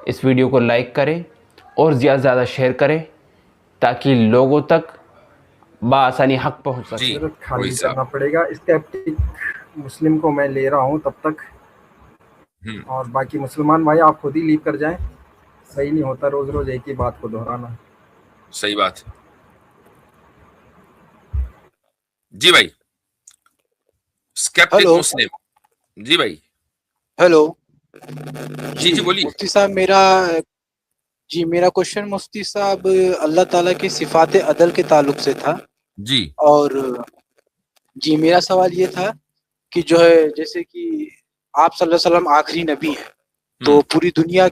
इस वीडियो को लाइक करें और ज़्यादा से ज़्यादा शेयर करें ताकि लोगों तक बआसानी हक पहुँच सके। हजरत खाली करना पड़ेगा। स्केप्टिक मुस्लिम को मैं ले रहा हूँ तब तक, और बाकी मुसलमान भाई आप खुद ही लीव कर जाएं। सही नहीं होता रोज रोज एक ही बात को दोहराना। सही बात। जी भाई, स्केप्टिक मुस्लिम। जी भाई, हेलो। जी जी बोलिए। मुफ्ती साहब मेरा क्वेश्चन मुफ्ती साहब अल्लाह ताला की सिफात अदल के ताल्लुक से था जी। और जी मेरा सवाल ये था कि जो है जैसे कि आप सल्लल्लाहु अलैहि वसल्लम आखिरी नबी हैं, तो पूरी दुनिया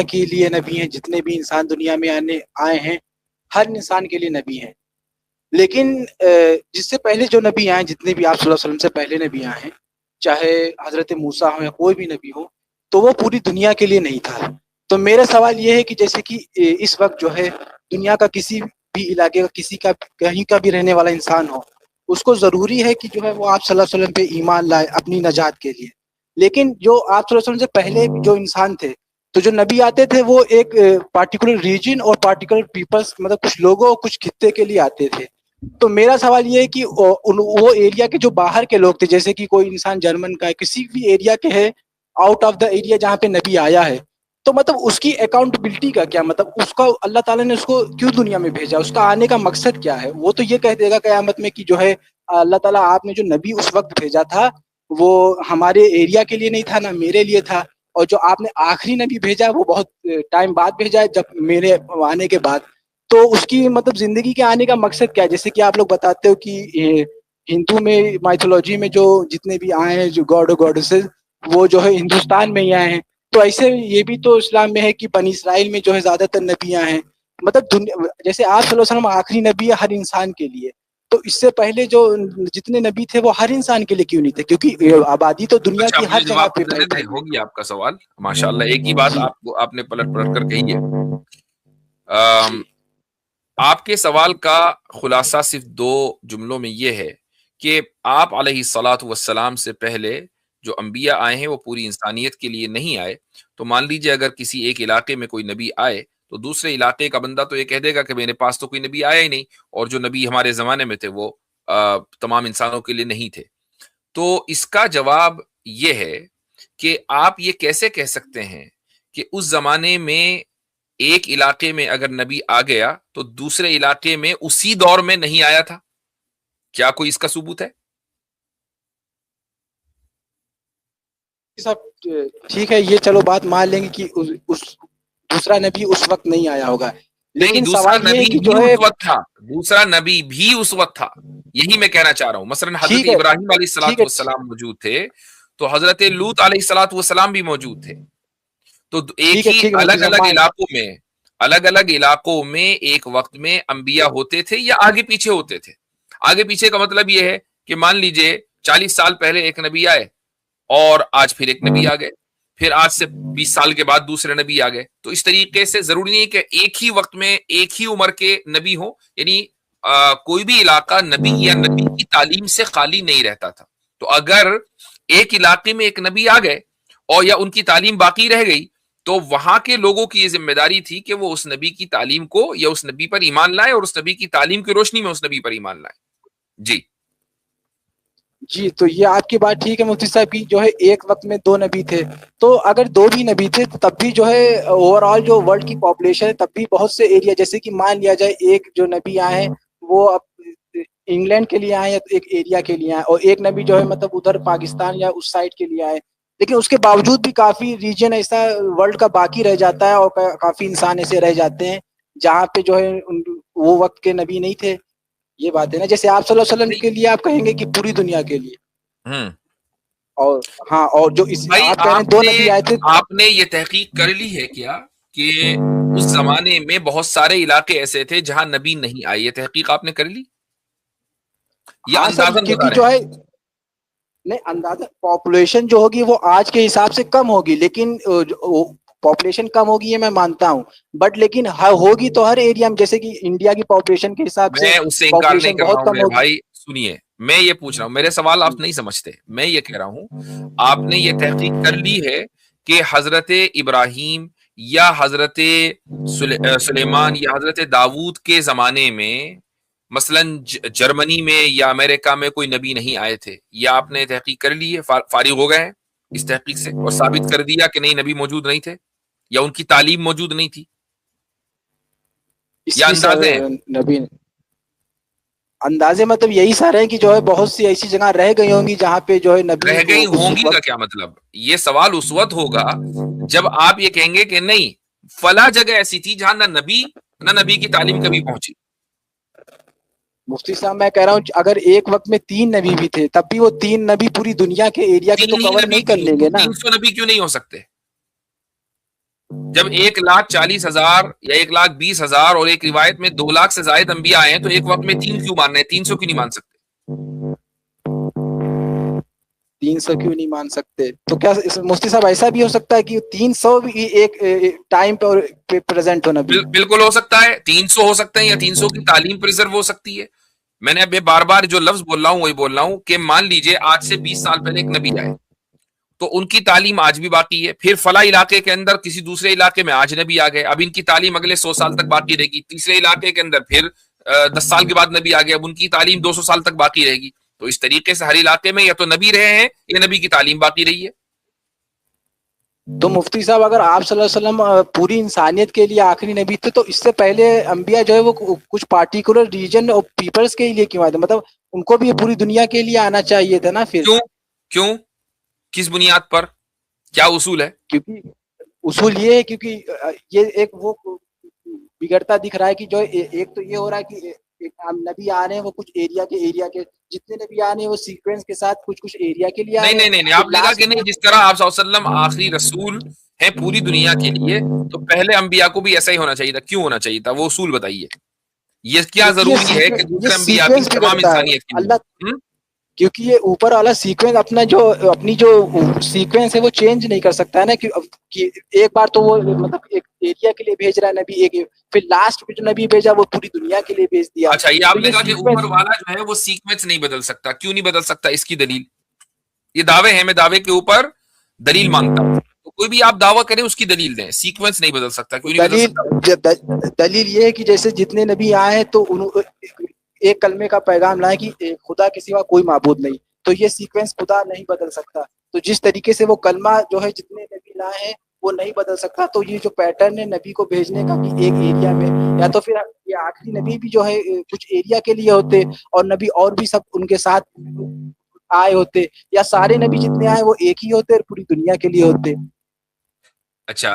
के लिए नबी हैं। जितने भी इंसान दुनिया में आए हैं हर इंसान के लिए नबी हैं। लेकिन जिससे पहले जो नबी आए, जितने भी आप सल्लल्लाहु अलैहि वसल्लम से पहले नबी आए हैं, चाहे हजरत मूसा हो या कोई भी नबी हो, तो वो पूरी दुनिया के लिए नहीं था। तो मेरा सवाल ये है कि जैसे कि इस वक्त जो है दुनिया का किसी भी इलाके का किसी का कहीं का भी रहने वाला इंसान हो, उसको जरूरी है कि जो है वो आप सल्लल्लाहु अलैहि वसल्लम पे ईमान लाए अपनी नजात के लिए। लेकिन जो आप सल्लल्लाहु अलैहि वसल्लम से पहले जो इंसान थे, तो जो नबी आते थे वो एक पार्टिकुलर रीजन और पार्टिकुलर पीपल्स, मतलब कुछ लोगों कुछ खित्ते के लिए आते थे। तो मेरा सवाल ये है कि वो एरिया के जो बाहर के लोग थे, जैसे कि कोई इंसान जर्मन का है, किसी भी एरिया के है, आउट ऑफ द एरिया जहाँ पे नबी आया है, तो मतलब उसकी अकाउंटेबिलिटी का क्या, मतलब उसका अल्लाह ताला ने उसको क्यों दुनिया में भेजा, उसका आने का मकसद क्या है? वो तो ये कह देगा क़यामत में कि जो है अल्लाह ताला आपने जो नबी उस वक्त भेजा था वो हमारे एरिया के लिए नहीं था ना मेरे लिए था, और जो आपने आखिरी नबी भेजा वो बहुत टाइम बाद भेजा है, जब मेरे आने के बाद। तो उसकी मतलब जिंदगी के आने का मकसद क्या है? जैसे कि आप लोग बताते हो कि हिंदू में माइथोलॉजी में जो जितने भी आए हैं जो गॉड और गॉडेसेस, वो जो है हिंदुस्तान में ही आए हैं। तो ऐसे ये भी तो इस्लाम में है कि बनी इसराइल में जो है ज्यादातर नबियां हैं। मतलब जैसे आप सल्लल्लाहु अलैहि वसल्लम आखिरी नबी है हर इंसान के लिए, तो इससे पहले जो जितने नबी थे वो हर इंसान के लिए क्यों नहीं थे? क्योंकि आबादी तो दुनिया अच्छा, की मुझे हर जगह जवाब पे देने फैली दें, है। हो गया आपका सवाल माशाल्लाह। एक ही बात आपने पलट पलट कर कही है। आपके सवाल का खुलासा सिर्फ दो जुमलों में ये है कि आप अलैहिस्सलातु वस्सलाम से पहले जो अंबिया आए हैं वो पूरी इंसानियत के लिए नहीं आए। तो मान लीजिए अगर किसी एक इलाके में कोई नबी आए तो दूसरे इलाके का बंदा तो ये कह देगा कि मेरे पास तो कोई नबी आया ही नहीं, और जो नबी हमारे जमाने में थे वो तमाम इंसानों के लिए नहीं थे। तो इसका जवाब ये है कि आप ये कैसे कह सकते हैं कि उस जमाने में एक इलाके में अगर नबी आ गया तो दूसरे इलाके में उसी दौर में नहीं आया था? क्या कोई इसका सबूत है? सब ठीक है, ये चलो बात मान लेंगे कि उस दूसरा नबी उस वक्त नहीं आया होगा, नहीं, लेकिन दूसरा सवाल ये है नबी कि भी जो उस है वक्त था। दूसरा नबी भी उस वक्त था, यही मैं कहना चाह रहा हूं। मसलन हजरत ठीक है इब्राहिम ठीक है अलैहिस्सलाम मौजूद थे, तो हजरत लूत अलैहिस्सलाम भी मौजूद थे। तो एक ही ठीक है मुफ्ती अलग साहब अलग मान। इलाकों में, अलग अलग इलाकों में एक वक्त में अंबिया होते थे या आगे पीछे होते थे। आगे पीछे का मतलब यह है कि मान लीजिए 40 साल पहले एक नबी आए और आज फिर एक नबी आ गए, फिर आज से 20 साल के बाद दूसरे नबी आ गए। तो इस तरीके से जरूरी नहीं कि एक ही वक्त में एक ही उम्र के नबी हो, यानी कोई भी इलाका नबी या नबी की तालीम से खाली नहीं रहता था। तो अगर एक इलाके में एक नबी आ गए और या उनकी तालीम बाकी रह गई, तो वहां के लोगों की ये जिम्मेदारी थी कि वो उस नबी की तालीम को या उस नबी पर ईमान लाए और उस नबी की तालीम की रोशनी में उस नबी पर ईमान लाए। जी जी, तो ये आपकी बात ठीक है मुफ्ती साहब की जो है एक वक्त में दो नबी थे। तो अगर दो भी नबी थे तब भी जो है ओवरऑल जो वर्ल्ड की पॉपुलेशन है तब भी बहुत से एरिया, जैसे कि मान लिया जाए एक जो नबी आए हैं वो अब इंग्लैंड के लिए आए या एक एरिया के लिए आए, और एक नबी जो है मतलब उधर पाकिस्तान या उस साइड के लिए आए। लेकिन उसके बावजूद भी काफी रीजन ऐसा वर्ल्ड का बाकी रह जाता है और काफी इंसान ऐसे रह जाते हैं जहाँ पे जो है वो वक्त के नबी नहीं थे। ये बात है ना, जैसे आप सल्लल्लाहु अलैहि वसल्लम नहीं। के लिए आप कहेंगे कि पूरी दुनिया के लिए, हम्म। और हाँ, और जो इस भाई, आप कह रहे हैं दो नबी आए थे। आपने ये तहकीक कर ली है क्या कि उस जमाने में बहुत सारे इलाके ऐसे थे जहां नबी नहीं आए? ये तहकीक आपने कर ली या हाँ सर, अंदाजन बता क्योंकि रहे जो हैं? है नहीं, अंदाजा पॉपुलेशन जो होगी वो आज के हिसाब से कम होगी, लेकिन पॉपुलेशन कम होगी ये मैं मानता हूँ, बट लेकिन होगी तो हर एरिया में, जैसे कि इंडिया की पॉपुलेशन के हिसाब से मैं उससे इनकार नहीं पॉपुलेशन कर रहा बहुत हूं कम मेरे होगी। भाई, सुनिए। मैं ये पूछ रहा हूं, मेरे सवाल आप नहीं समझते। मैं ये कह रहा हूं, आपने ये तहकीक कर ली है कि हजरत इब्राहिम या हजरत सुलेमान या हजरत दाऊद के जमाने में मसलन जर्मनी में या अमेरिका में कोई नबी नहीं आए थे? या आपने तहकीक कर ली है, फारिग हो गए हैं इस तहकीक से और साबित कर दिया कि नहीं, नबी मौजूद नहीं थे या उनकी तालीम मौजूद नहीं थी? या अंदाजे हैं? नबी अंदाजे मतलब यही सारे हैं कि जो है बहुत सी ऐसी जगह रह गई होंगी जहाँ पे जो है नबी रह गई होंगी का क्या मतलब? ये सवाल उस वक्त होगा जब आप ये कहेंगे कि नहीं, फला जगह ऐसी थी जहां ना नबी की तालीम कभी पहुंची। मुफ्ती साहब मैं कह रहा हूँ अगर एक वक्त में 3 नबी भी थे तब भी वो 3 नबी पूरी दुनिया के एरिया के तो कवर नहीं कर लेंगे ना। 300 नबी क्यों नहीं हो सकते? जब 1,40,000 या 1,20,000 और एक रिवायत में 2 लाख से ज्यादा अंबिया आए हैं तो एक वक्त में 3 क्यों मान रहे हैं? 300 क्यों नहीं मान सकते? 300 क्यों नहीं मान सकते? तो क्या मुफ्ती साहब ऐसा भी हो सकता है कि 300 भी एक टाइम पे प्रेजेंट हो नबी? बिल्कुल हो सकता है, 300 हो सकते हैं या 300 की तालीम प्रिजर्व हो सकती है। मैंने अब बार बार जो लफ्ज बोल रहा हूं वही बोल रहा हूं कि मान लीजिए आज से 20 साल पहले एक नबी आए तो उनकी तालीम आज भी बाकी है, फिर फला इलाके के अंदर किसी दूसरे इलाके में आज नबी आ गए, अब इनकी तालीम अगले 100 साल तक बाकी रहेगी। तीसरे इलाके के अंदर फिर 10 साल के बाद नबी आ गए, अब उनकी तालीम 200 साल तक बाकी रहेगी। तो इस तरीके से हर इलाके में या तो नबी रहे हैं या नबी की तालीम बाकी रही है। तो मुफ्ती साहब अगर आप सल्लल्लाहु अलैहि वसल्लम पूरी इंसानियत के लिए आखिरी नबी थे तो इससे पहले अंबिया जो है वो कुछ पार्टिकुलर रीजन और पीपल्स के लिए क्यों आए थे? मतलब उनको भी पूरी दुनिया के लिए आना चाहिए था ना फिर। क्यों किस बुनियाद पर, क्या उसूल है? क्योंकि उसूल ये है क्योंकि ये एक वो बिगड़ता दिख रहा है कि जो एक तो ये हो रहा है कि एक नबी आ रहे हैं वो कुछ एरिया के जितने नबी आ रहे हैं वो सीक्वेंस के साथ कुछ एरिया के लिए आ रहे हैं। नहीं, आपने कहा कि नहीं, जिस तरह आप सल्लल्लाहु अलैहि वसल्लम आखिरी रसूल है पूरी दुनिया के लिए तो पहले अंबिया को भी ऐसा ही होना चाहिए था। क्यों होना चाहिए था? वो उसूल बताइए। ये क्या जरूरी है कि दूसरे अंबिया भी तमाम इंसानियत के लिए? क्योंकि ये ऊपर वाला सीक्वेंस अपनी जो सीक्वेंस है वो चेंज नहीं कर सकता है ना कि एक बार तो वो मतलब एक एरिया के लिए भेज रहा है नबी, एक फिर लास्ट में जो नबी भेजा वो पूरी दुनिया के लिए भेज दिया। अच्छा, ये आपने कहा कि ऊपर वाला जो है वो सीक्वेंस नहीं बदल सकता। क्यों नहीं बदल सकता? इसकी दलील? ये दावे हैं, मैं दावे के ऊपर दलील मांगता हूँ, तो कोई भी आप दावा करें उसकी दलील दें। सीक्वेंस नहीं बदल सकता, क्यों नहीं बदल सकता? दलील ये है कि जैसे जितने नबी आए हैं तो एक कलमे का पैगाम लाए कि खुदा के सिवा कोई माबूद नहीं, तो ये सीक्वेंस खुदा नहीं बदल सकता। तो जिस तरीके से वो कलमा जो है जितने नबी लाए हैं वो नहीं बदल सकता, तो ये जो पैटर्न है नबी को भेजने का कि एक एरिया में, या तो फिर ये आखिरी नबी भी जो है कुछ एरिया के लिए होते और नबी और भी सब उनके साथ आए होते, या सारे नबी जितने आए वो एक ही होते और पूरी दुनिया के लिए होते। अच्छा,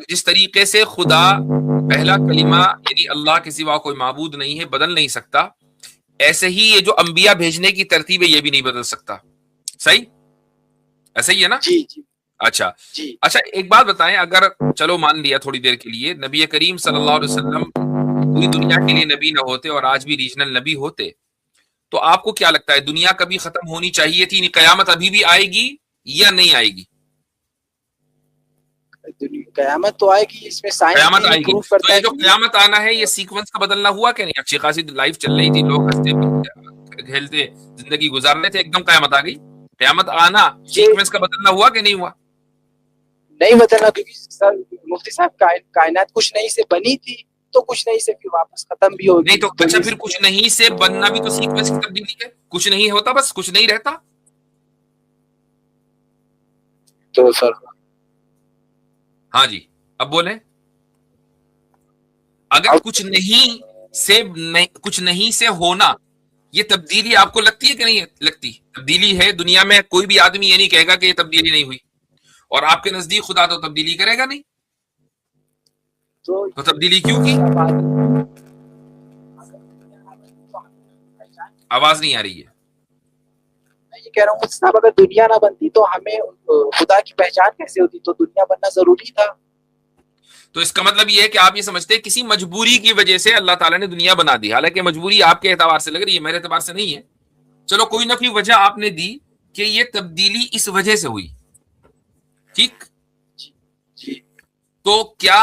जिस तरीके से खुदा पहला कलिमा यानी अल्लाह के सिवा कोई माबूद नहीं है बदल नहीं सकता, ऐसे ही ये जो अंबिया भेजने की तरतीब है ये भी नहीं बदल सकता। सही? ऐसा ही है ना? जी जी। अच्छा जी। अच्छा, एक बात बताएं, अगर चलो मान लिया थोड़ी देर के लिए नबी करीम सल्लल्लाहु अलैहि वसल्लम पूरी दुनिया के लिए नबी न होते और आज भी रीजनल नबी होते, तो आपको क्या लगता है दुनिया कभी खत्म होनी चाहिए थी? कयामत अभी भी आएगी या नहीं आएगी? कयामत तो आएगी, इसमें साइंस कयामत भी आएगी। प्रूव करता तो ये है जो कयामत आना है ये सीक्वेंस का बदलना हुआ क्या नहीं? अच्छी खासी लाइफ चल रही थी, लोग हंसते खेलते जिंदगी गुजार रहे थे, एकदम कयामत आ गई। कयामत आना सीक्वेंस का बदलना हुआ कि नहीं हुआ? नहीं बदलना, क्योंकि सर मुफ्ती साहब कायनात कुछ नहीं से बनी थी तो कुछ नहीं से फिर वापस खत्म भी होगी। नहीं तो अच्छा, फिर कुछ नहीं से बनना भी तो सीक्वेंस की तब्दीली है। कुछ नहीं होता, बस कुछ नहीं रहता। तो सर हाँ जी, अब बोले। अगर कुछ नहीं से होना, ये तब्दीली आपको लगती है कि नहीं लगती? तब्दीली है दुनिया में, कोई भी आदमी ये नहीं कहेगा कि ये तब्दीली नहीं हुई। और आपके नजदीक खुदा तो तब्दीली करेगा नहीं, तो तब्दीली क्यों की? आवाज नहीं आ रही है। मैं ये कह रहा हूँ साहब, अगर दुनिया ना बनती तो हमें खुदा की पहचान कैसे होती? तो दुनिया बनना जरूरी था। तो इसका मतलब ये है कि आप ये समझते हैं किसी मजबूरी की वजह से अल्लाह ताला ने दुनिया बना दी। हालांकि मजबूरी आपके एतबार से लग रही है, मेरे एतबार से नहीं है। चलो कोई ना कोई वजह आपने दी कि ये तब्दीली इस वजह से हुई, ठीक? तो क्या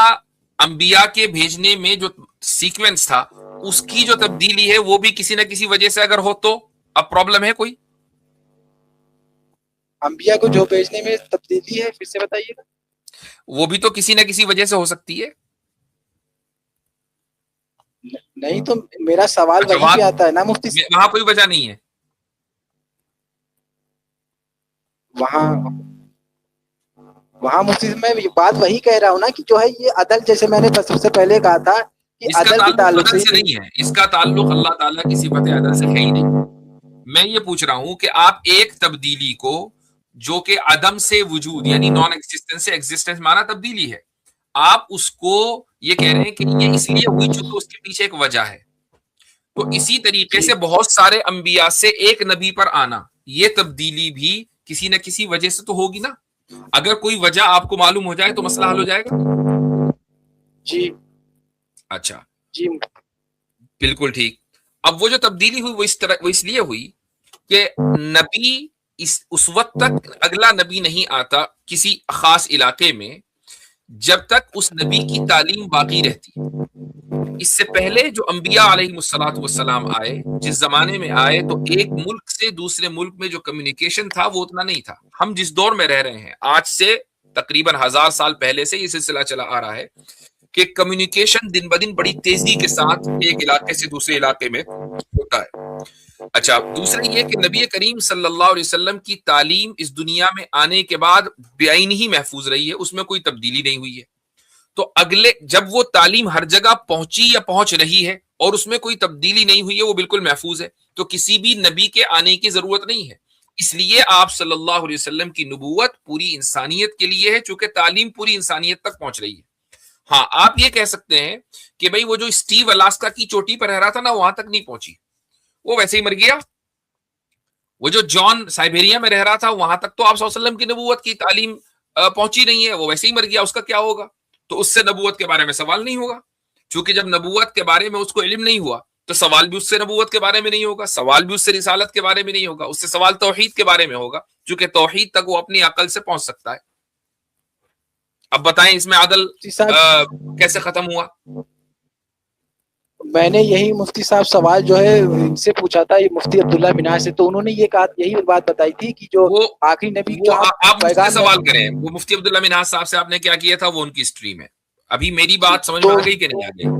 अंबिया के भेजने में जो सीक्वेंस था उसकी जो तब्दीली है वो भी किसी ना किसी वजह से अगर हो तो अब प्रॉब्लम है कोई? अंबिया को जो भेजने में तब्दीली है, फिर से बताइएगा। वो भी तो किसी न किसी वजह से हो सकती है। नहीं तो मेरा सवाल अच्छा, वहीं पे आता है ना मुफ्ती साहब। वहां कोई वजह नहीं है। वहाँ वहाँ मुफ्ती साहब, मैं ये बात वही कह रहा हूँ ना कि जो है ये अदल, जैसे मैंने सबसे पहले कहा था कि इसका अदल के ताल्लुक ताल्लुक अदल से से नहीं है, इसका ताल्लुक अल्लाह ताला की सिफत अदल से है ही नहीं। मैं ये पूछ रहा हूं कि आप एक तब्दीली को जो कि अदम से वजूद यानी नॉन एग्जिस्टेंस से एग्जिस्टेंस माना तब्दीली है, आप उसको ये कह रहे हैं कि ये इसलिए हुई चूंकि उसके पीछे एक वजह है। तो इसी तरीके से बहुत सारे अंबिया से एक नबी पर आना, ये तब्दीली भी किसी न किसी वजह से तो होगी ना। अगर कोई वजह आपको मालूम हो जाए तो मसला हल हो जाएगा। जी अच्छा, जी बिल्कुल ठीक। अब वो जो तब्दीली हुई वो इसलिए हुई कि नबी उस वक्त तक अगला नबी नहीं आता किसी खास इलाके में जब तक उस नबी की तालीम बाकी रहती। इससे पहले जो अंबिया अलैहिमुस्सलातु वस्सलाम आए, जिस जमाने में आए, तो एक मुल्क से दूसरे मुल्क में जो कम्युनिकेशन था वो उतना नहीं था। हम जिस दौर में रह रहे हैं आज से तकरीबन 1000 साल पहले से ये सिलसिला चला आ रहा है कि कम्युनिकेशन दिन ब दिन बड़ी तेजी के साथ एक इलाके से दूसरे इलाके में होता है। अच्छा, दूसरा ये कि नबी करीम सल्लल्लाहु अलैहि वसल्लम की तालीम इस दुनिया में आने के बाद बेआईन ही महफूज रही है, उसमें कोई तब्दीली नहीं हुई है। तो अगले जब वो तालीम हर जगह पहुंची या पहुंच रही है और उसमें कोई तब्दीली नहीं हुई है, वो बिल्कुल महफूज है, तो किसी भी नबी के आने की जरूरत नहीं है। इसलिए आप सल्लल्लाहु अलैहि वसल्लम की नबूवत पूरी इंसानियत के लिए है, चूंकि तालीम पूरी इंसानियत तक पहुंच रही है। हाँ, आप ये कह सकते हैं कि भाई वो जो स्टीव अलास्का की चोटी पर रह रहा था ना, वहां तक नहीं पहुंची, वो वैसे ही मर गया। वो जो जॉन साइबेरिया में रह रहा था, वहां तक तो आप सल्लल्लाहु अलैहि वसल्लम की नबूवत की तालीम पहुंची नहीं है, वो वैसे ही मर गया, उसका क्या होगा? तो उससे नबूवत के बारे में सवाल नहीं होगा, क्योंकि जब नबूवत के बारे में उसको इल्म नहीं हुआ तो सवाल भी उससे नबूवत के बारे में नहीं होगा, सवाल भी उससे रिसालत के बारे में नहीं होगा, उससे सवाल तौहीद के बारे में होगा, क्योंकि तौहीद तक वो अपनी अकल से पहुंच सकता है। अब बताएं इसमें अदल कैसे खत्म हुआ? मैंने यही मुफ्ती साहब सवाल जो है इनसे पूछा था, ये मुफ्ती अब्दुल्ला मिनार से, तो उन्होंने ये कहा, यही बात बताई थी कि जो आखिरी नबी जो आप मुझसे सवाल करें, वो मुफ्ती अब्दुल्ला मिनार साहब से आपने क्या किया था, वो उनकी स्ट्रीम है। अभी मेरी बात समझ में आ गई कि नहीं आ गई?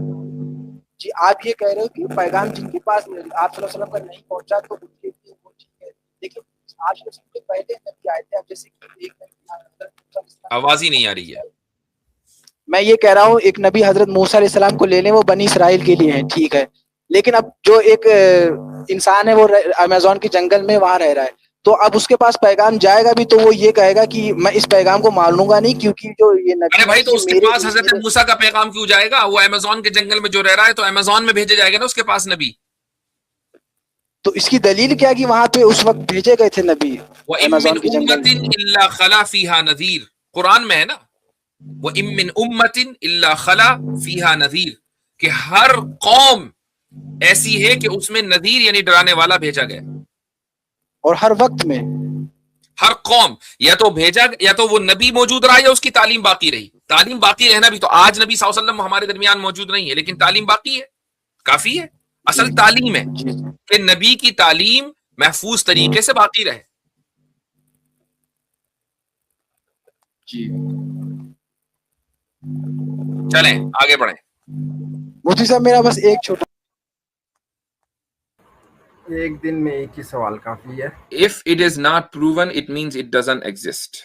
जी, आप ये कह रहे हो कि पैगाम जिनके पास आप सल्लल्लाहु अलैहि वसल्लम का नहीं पहुंचा तो उनके लिए वो ठीक है, लेकिन आप सबसे पहले नबी आए थे, जैसे कि एक आवाज ही नहीं आ रही है। मैं ये कह रहा हूँ, एक नबी हजरत मूसा अलैहिस्सलाम को लेने वो बनी इसराइल के लिए हैं, ठीक है, लेकिन अब जो एक इंसान है वो अमेज़न के जंगल में वहां रह रहा है, तो अब उसके पास पैगाम जाएगा भी तो वो ये कहेगा कि मैं इस पैगाम को मानूंगा नहीं, क्योंकि जो ये नबी, अरे भाई, तो उसके पास हजरत मूसा का पैगाम क्यों जाएगा? वो अमेज़न के जंगल में जो रह रहा है, तो अमेज़न में भेजा जाएगा ना उसके पास नबी। तो इसकी दलील क्या कि वहां पे उस वक्त भेजे गए थे नबी अमेज़न के जंगल में? इल्ला खला फीहा नज़ीर, कुरान में है ना, वो इम्मिन उम्मतिन इल्ला खला फीहा नज़ीर, कि हर कौम ऐसी है कि उसमें नज़ीर यानी डराने वाला भेजा गया। और हर वक्त में हर कौम या तो भेजा, या तो वो नबी मौजूद रहा या उसकी तालीम बाकी रही। तालीम बाकी रहना भी, तो आज नबी सल्लल्लाहु अलैहि वसल्लम हमारे दरमियान मौजूद नहीं है, लेकिन तालीम बाकी है, काफी है। असल तालीम है कि नबी की तालीम महफूज तरीके से बाकी रहे। जी, चलें आगे बढ़ें। मुफ्ती साहब, मेरा बस एक छोटा, एक दिन में एक ही सवाल काफी है। If it is not proven it means it doesn't exist.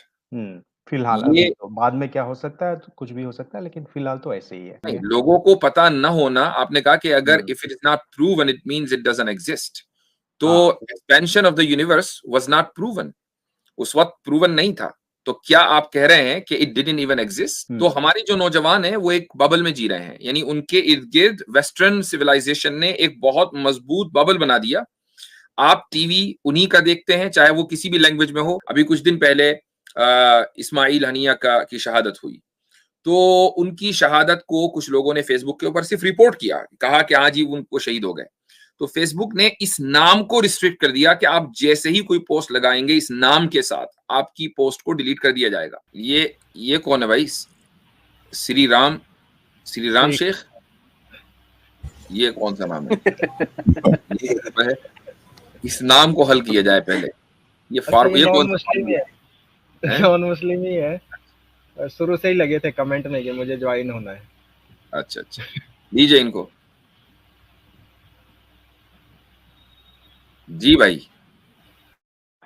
फिलहाल अभी तो, बाद में क्या हो सकता है, तो कुछ भी हो सकता है, लेकिन फिलहाल तो ऐसे ही है। नहीं, लोगों को पता न होना, आपने कहा कि अगर if it is not proven it means it doesn't exist, तो expansion of the universe was not proven, उस वक्त प्रूवन नहीं था, तो क्या आप कह रहे हैं कि इट डिडंट इवन एग्जिस्ट? तो हमारे जो नौजवान हैं वो एक बबल में जी रहे हैं, यानी उनके इर्द गिर्द वेस्टर्न सिविलाइजेशन ने एक बहुत मजबूत बबल बना दिया। आप टीवी उन्हीं का देखते हैं, चाहे वो किसी भी लैंग्वेज में हो। अभी कुछ दिन पहले इस्माइल हनिया की शहादत हुई, तो उनकी शहादत को कुछ लोगों ने फेसबुक के ऊपर सिर्फ रिपोर्ट किया, कहा कि हाँ जी उनको शहीद हो गए। तो फेसबुक ने इस नाम को रिस्ट्रिक्ट कर दिया कि आप जैसे ही कोई पोस्ट लगाएंगे इस नाम के साथ, आपकी पोस्ट को डिलीट कर दिया जाएगा। ये कौन है भाई? श्री राम शेख, ये कौन सा नाम है? इस नाम को हल किया जाए पहले। ये नॉन मुस्लिम ही है, शुरू से ही लगे थे कमेंट में कि मुझे ज्वाइन होना है। अच्छा अच्छा, दीजिए इनको। जी भाई, ये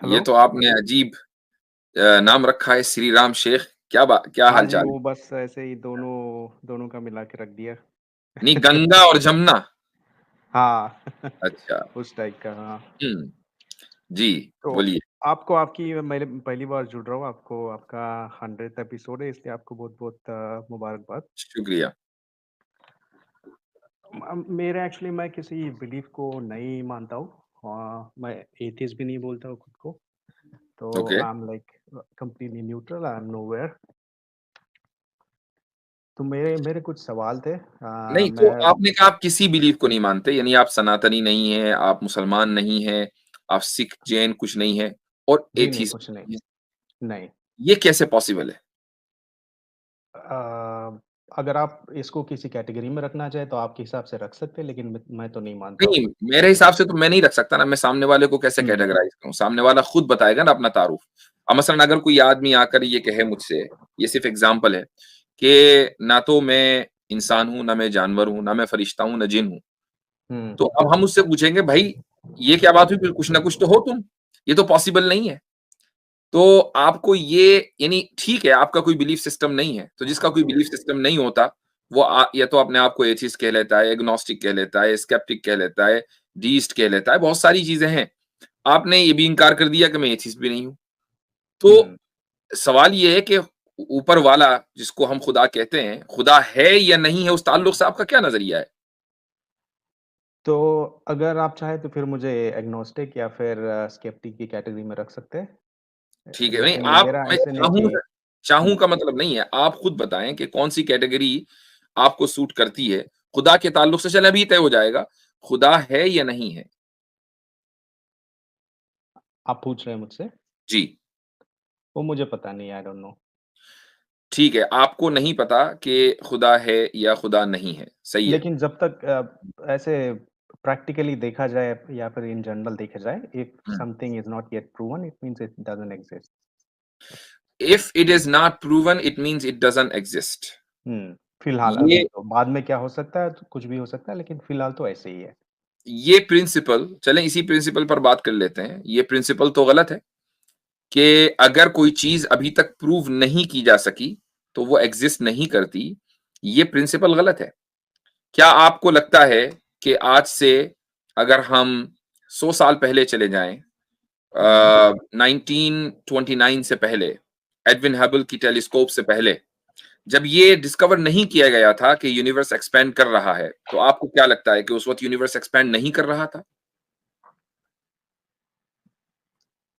हेलो। तो आपने अजीब नाम रखा है, श्री राम शेख। क्या हाँ हाल जी, चाल है? वो बस ऐसे ही दोनों दोनों का मिला के रख दिया। नहीं, गंगा और जमुना। हाँ। अच्छा। उस टाइप का, हाँ। हम्म। जी, तो बोलिए। आपको आपकी मैं पहली बार जुड़ रहा हूँ, आपको आपका 100th एपिसोड है, इसलिए आपको बहुत-बहुत मुबारकबाद। शुक्रिया। मेरा एक्चुअली मैं किसी बिलीफ को नहीं मानता हूँ। मैं एथियस्ट भी नहीं बोलता हूँ खुद को। तो okay. I am like completely neutral, I am nowhere. तो मेरे मेरे कुछ सवाल थे। नहीं, तो मैं आपने कहा आप किसी बिलीफ को नहीं मानते, यानी आप सनातनी नहीं हैं, आप मुसलमान नहीं हैं, आप सिख, जैन कुछ नहीं है और जी नहीं, एथीस्ट कुछ नहीं। हैं। नहीं। ये कैसे पॉसिबल है? अगर आप इसको किसी कैटेगरी में रखना चाहें तो आपके हिसाब से रख सकते हैं, लेकिन मैं तो नहीं मानता हूँ। नहीं, मेरे हिसाब से तो मैं नहीं रख सकता ना, मैं सामने वाले को कैसे हुँ, कैटेगराइज़ करूँ? सामने वाला खुद बताएगा ना अपना तारुफ। अब मसलन अगर कोई आदमी आकर ये कहे मुझसे, ये सिर्फ़ एग्ज़ाम्पल है कि ना तो मैं इंसान हूँ, ना मैं जानवर हूँ, ना मैं फरिश्ता हूँ, ना जिन हूँ। हुँ। तो अब हम उससे पूछेंगे, भाई ये क्या बात हुई? फिर कुछ ना कुछ तो हो तुम। ये तो पॉसिबल नहीं है। तो आपको ये, यानी ठीक है, आपका कोई बिलीफ सिस्टम नहीं है, तो जिसका कोई बिलीफ सिस्टम नहीं होता, वो या तो अपने आप को एथिस्ट कह लेता है, एग्नोस्टिक कह लेता है, स्केप्टिक कह लेता है, डीइस्ट कह लेता है, बहुत सारी चीज़ें हैं। आपने ये भी इनकार कर दिया कि मैं एथिस्ट भी नहीं हूँ। तो हुँ। सवाल ये है कि ऊपर वाला, जिसको हम खुदा कहते हैं, खुदा है या नहीं है, उस ताल्लुक से आपका क्या नज़रिया है? तो अगर आप चाहें तो फिर मुझे एग्नोस्टिक या फिर स्केप्टिक की कैटेगरी में रख सकते हैं। ठीक है, नहीं लेकिन आप, मेरा मैं ऐसे नहीं कि चाहूँ हुँ। का मतलब नहीं है, आप खुद बताएँ कि कौन-सी कैटेगरी आपको सूट करती है? खुदा के ताल्लुक से चलें, अभी तय हो जाएगा, खुदा है या नहीं है? आप पूछ रहे हैं मुझसे? जी, वो मुझे पता नहीं, आई डोंट नो। ठीक है, आपको नहीं पता कि खुदा है या खुदा नहीं है, सही है। लेकिन जब तक ऐसे प्रैक्टिकली देखा जाए या फिर इन जनरल देखा जाए, if hmm. Something is not yet proven, it means it doesn't exist. If it is not proven, it means it doesn't exist. Hmm. फिलहाल ये अभी तो, बाद में क्या हो सकता है, तो कुछ भी हो सकता है, लेकिन फिलहाल तो ऐसे ही है। ये प्रिंसिपल, चलें इसी प्रिंसिपल पर बात कर लेते हैं। ये प्रिंसिपल तो गलत है कि अगर कोई चीज़ अभी तक प्रूव नहीं की जा सकी, तो वो एक्जिस्ट नहीं करती। ये प्रिंसिपल गलत है। क्या आपको लगता है कि आज से अगर हम 100 साल पहले चले जाएँ, हुँ। 1929 से पहले, एडविन हबल की टेलीस्कोप से पहले, जब ये डिस्कवर नहीं किया गया था कि यूनिवर्स एक्सपैंड कर रहा है, तो आपको क्या लगता है कि उस वक़्त यूनिवर्स एक्सपैंड नहीं कर रहा था?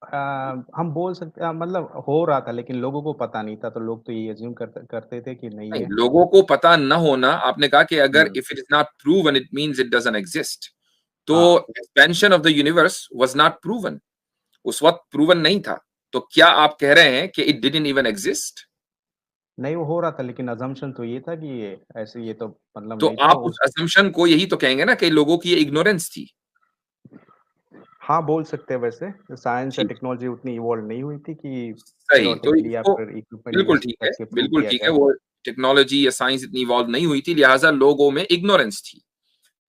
हम बोल सकते हैं, मतलब हो रहा था, लेकिन लोगों को पता नहीं था, तो लोग तो ये अज़्यूम करते करते थे कि नहीं नहीं, है। लोगों को पता न होना, आपने कहा कि अगर hmm. If it is not proven it means it doesn't exist. तो हाँ। Expansion of the universe was not proven, उस वक़्त प्रूवन नहीं था। तो क्या आप कह रहे हैं कि इट डिडन्ट इवन एक्जिस्ट? नहीं, वो हो रहा था, लेकिन असम्पशन तो ये था कि ये ऐसे, ये तो मतलब तो नहीं था आप उस उस। असम्पशन को यही तो कहेंगे ना कि लोगों की ये इग्नोरेंस थी। हाँ, बोल सकते हैं वैसे। साइंस या ठीक, टेक्नोलॉजी उतनी इवॉल्व नहीं हुई थी कि सही। तो थ्योरेटिकली या इसको फिर इक्विपमेंट यूज़ करके प्रूव बिल्कुल किया ठीक है, जाए। वो टेक्नोलॉजी या साइंस इतनी इवॉल्व नहीं हुई थी, लिहाज़ा लोगों में इग्नोरेंस थी।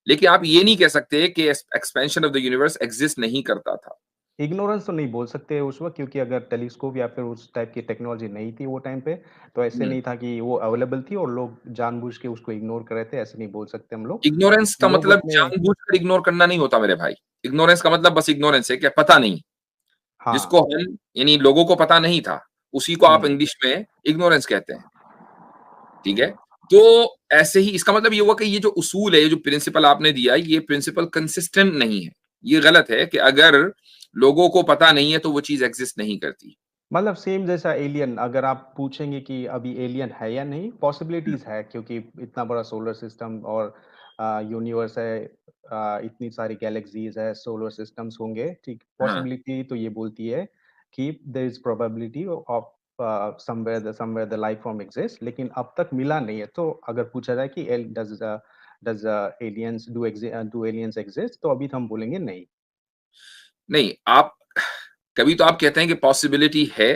लेकिन आप ये नहीं कह सकते कि expansion of the universe exist नहीं करता था। इग्नोरेंस तो नहीं बोल सकते उस वक़्त, क्योंकि अगर टेलीस्कोप या फिर उस टाइप की टेक्नोलॉजी नहीं थी वो टाइम पे, तो ऐसे हुँ। नहीं था कि वो अवेलेबल थी और लोग जानबूझ के उसको इग्नोर कर रहे थे, ऐसे नहीं बोल सकते हम लोग। इग्नोरेंस का लोग मतलब उतने। जानबूझकर इग्नोर करना नहीं होता मेरे भाई। इग्नोरेंस का मतलब बस इग्नोरेंस है कि पता नहीं, हाँ। जिसको हम, यानी लोगों को पता नहीं था, उसी को आप हुँ। इंग्लिश में इग्नोरेंस कहते हैं, ठीक है? तो ऐसे ही इसका मतलब ये हुआ कि ये जो उसूल है, ये जो प्रिंसिपल आपने दिया, ये प्रिंसिपल कंसिस्टेंट नहीं है। ये गलत है कि अगर लोगों को पता नहीं है, तो वो चीज़ एक्जिस्ट नहीं करती। मतलब सेम जैसा एलियन, अगर आप पूछेंगे कि अभी एलियन है या नहीं, हुँ, पॉसिबिलिटीज़ है, क्योंकि इतना बड़ा सोलर सिस्टम और यूनिवर्स है, इतनी सारी गैलेक्सीज़ है, सोलर सिस्टम्स होंगे, ठीक? हाँ। पॉसिबिलिटी तो ये बोलती है कि there is probability of somewhere the life form exist, लेकिन अब तक मिला नहीं है। तो अगर पूछा जाए कि L does do aliens exist? तो अभी तो हम बोलेंगे नहीं। नहीं, आप कभी तो आप कहते हैं कि पॉसिबिलिटी है,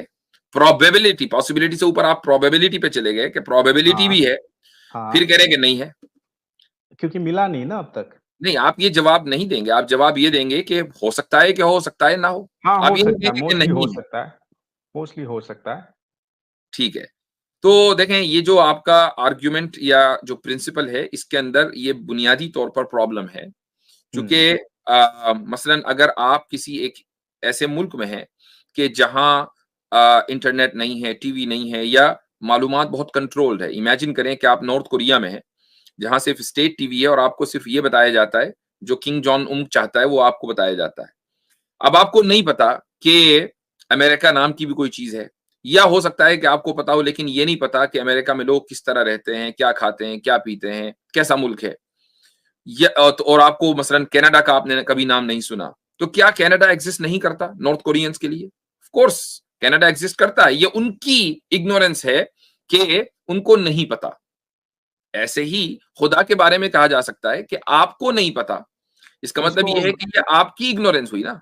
प्रोबेबिलिटी, पॉसिबिलिटी से ऊपर आप प्रोबेबिलिटी पे चले गए कि प्रोबेबिलिटी भी है, फिर हाँ, कह रहे हैं कि नहीं है। क्योंकि मिला नहीं ना अब तक। नहीं, आप ये जवाब नहीं देंगे, आप जवाब ये देंगे कि हो सकता है कि हो सकता है ना हो। हाँ, आप हो ये नहीं सकता है, देंगे कि मोस्टली हो नहीं है। सकता है, मोस्टली हो सकता है। ठीक है। तो देखें, ये जो आपका आर्गुमेंट या जो प्रिंसिपल है, इसके अंदर ये बुनियादी तौर पर प्रॉब्लम है। चूँकि मसलन अगर आप किसी एक ऐसे मुल्क में हैं कि जहाँ इंटरनेट नहीं है, टीवी नहीं है या मालूमात बहुत कंट्रोल्ड है। इमेजिन करें कि आप नॉर्थ कोरिया में हैं, जहाँ सिर्फ स्टेट टीवी है और आपको सिर्फ ये बताया जाता है, जो किंग जॉन उंग चाहता है, वो आपको बताया जाता है। अब आपको नहीं पता कि अमेरिका नाम की भी कोई चीज़ है, या हो सकता है कि आपको पता हो लेकिन ये नहीं पता कि अमेरिका में लोग किस तरह रहते हैं, क्या खाते हैं, क्या पीते हैं, कैसा मुल्क है। और आपको मसलन कनाडा का आपने कभी नाम नहीं सुना, तो क्या कनाडा एग्जिस्ट नहीं करता नॉर्थ कोरियंस के लिए? ऑफ कोर्स कनाडा एग्जिस्ट करता है, ये उनकी इग्नोरेंस है कि उनको नहीं पता। ऐसे ही खुदा के बारे में कहा जा सकता है कि आपको नहीं पता, इसका मतलब इसको ये है कि ये आपकी इग्नोरेंस हुई ना,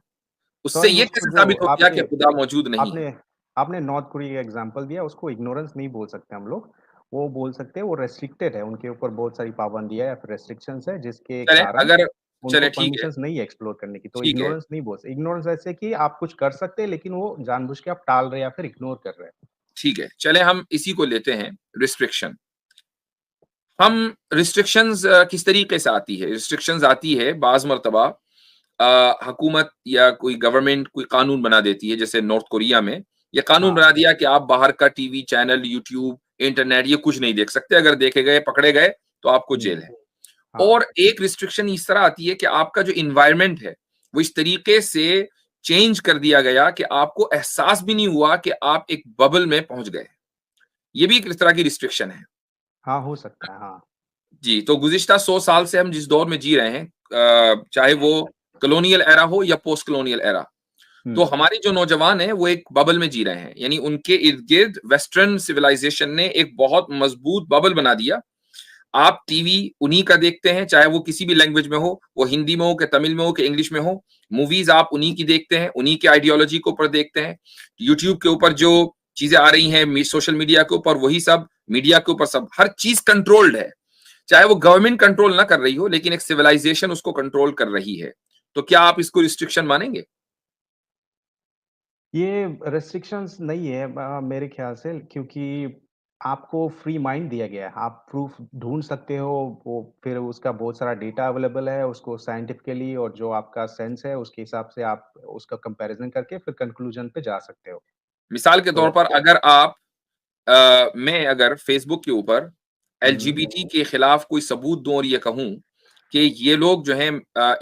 उससे सॉरी, ये इसको कैसे जो साबित हो गया कि खुदा मौजूद नहीं है? आपने आपने नॉर्थ कोरिया का एग्जांपल दिया, उसको इग्नोरेंस नहीं बोल सकते हम लोग। वो बोल सकते हैं वो रेस्ट्रिक्टेड है, उनके ऊपर बहुत सारी पाबंदियाँ या फिर रेस्ट्रिक्शंस है जिसके चलें, कारण अगर उनको चलें ठीक है, परमिशंस नहीं है एक्सप्लोर करने की। तो ठीक है, इग्नोरेंस नहीं बोल सकते। इग्नोरेंस ऐसे कि आप कुछ कर सकते हैं लेकिन वो जानबूझ के आप टाल रहे हैं या फिर इग्नोर कर रहे हैं। ठीक है। चलें हम इसी को लेते हैं, रिस्ट्रिक्शन। हम रिस्ट्रिक्शंस किस तरीके से आती है? रिस्ट्रिक्शंस आती है बाज़ मर्तबा हुकूमत या कोई गवर्नमेंट कोई कानून बना देती है, जैसे नॉर्थ कोरिया में ये कानून हाँ, बना दिया कि आप बाहर का टीवी चैनल, यूट्यूब, इंटरनेट ये कुछ नहीं देख सकते। अगर देखे गए, पकड़े गए तो आपको हुँ, जेल है। हाँ, और एक रिस्ट्रिक्शन इस तरह आती है कि आपका जो एनवायरनमेंट है, वो इस तरीके से चेंज कर दिया गया कि आपको एहसास भी नहीं हुआ कि आप एक बबल में पहुंच गए। ये भी एक इस तरह की रिस्ट्रिक्शन है। हाँ, हो सकता है, हाँ। जी, तो गुज़िश्ता 100 साल से हम जिस दौर में जी रहे हैं, चाहे वो कॉलोनियल एरा हो या पोस्ट कॉलोनियल एरा, तो हुँ, हमारे जो नौजवान हैं, वो एक बबल में जी रहे हैं। यानी उनके इर्द-गिर्द वेस्टर्न सिविलाइज़ेशन ने एक बहुत मज़बूत बबल बना दिया। आप टीवी उन्हीं का देखते हैं, चाहे वो किसी भी लैंग्वेज में हो, वो हिंदी में हो कि तमिल में हो कि इंग्लिश में हो। मूवीज़ आप उन्हीं की देखते हैं, उन्हीं के आइडियोलॉजी के ऊपर देखते हैं। यूट्यूब के ऊपर जो चीज़ें आ रही हैं, सोशल मीडिया के ऊपर वही सब, मीडिया के ऊपर सब, हर चीज़ कंट्रोल्ड है। चाहे वो गवर्नमेंट कंट्रोल ना कर रही हो, लेकिन एक सिविलाइजेशन उसको कंट्रोल कर रही है। तो क्या आप इसको रिस्ट्रिक्शन मानेंगे? ये रेस्ट्रिक्शंस नहीं है मेरे ख्याल से, क्योंकि आपको फ्री माइंड दिया गया है। आप प्रूफ ढूँढ सकते हो, वो फिर उसका बहुत सारा डेटा अवेलेबल है, उसको साइंटिफिकली और जो आपका सेंस है उसके हिसाब से आप उसका कंपैरिज़न करके फिर कंक्लूजन पे जा सकते हो। मिसाल के तौर तो पर अगर आप मैं अगर फेसबुक के ऊपर हुँ, एलजीबीटी के खिलाफ कोई सबूत दूं और ये कहूं कि ये लोग जो हैं,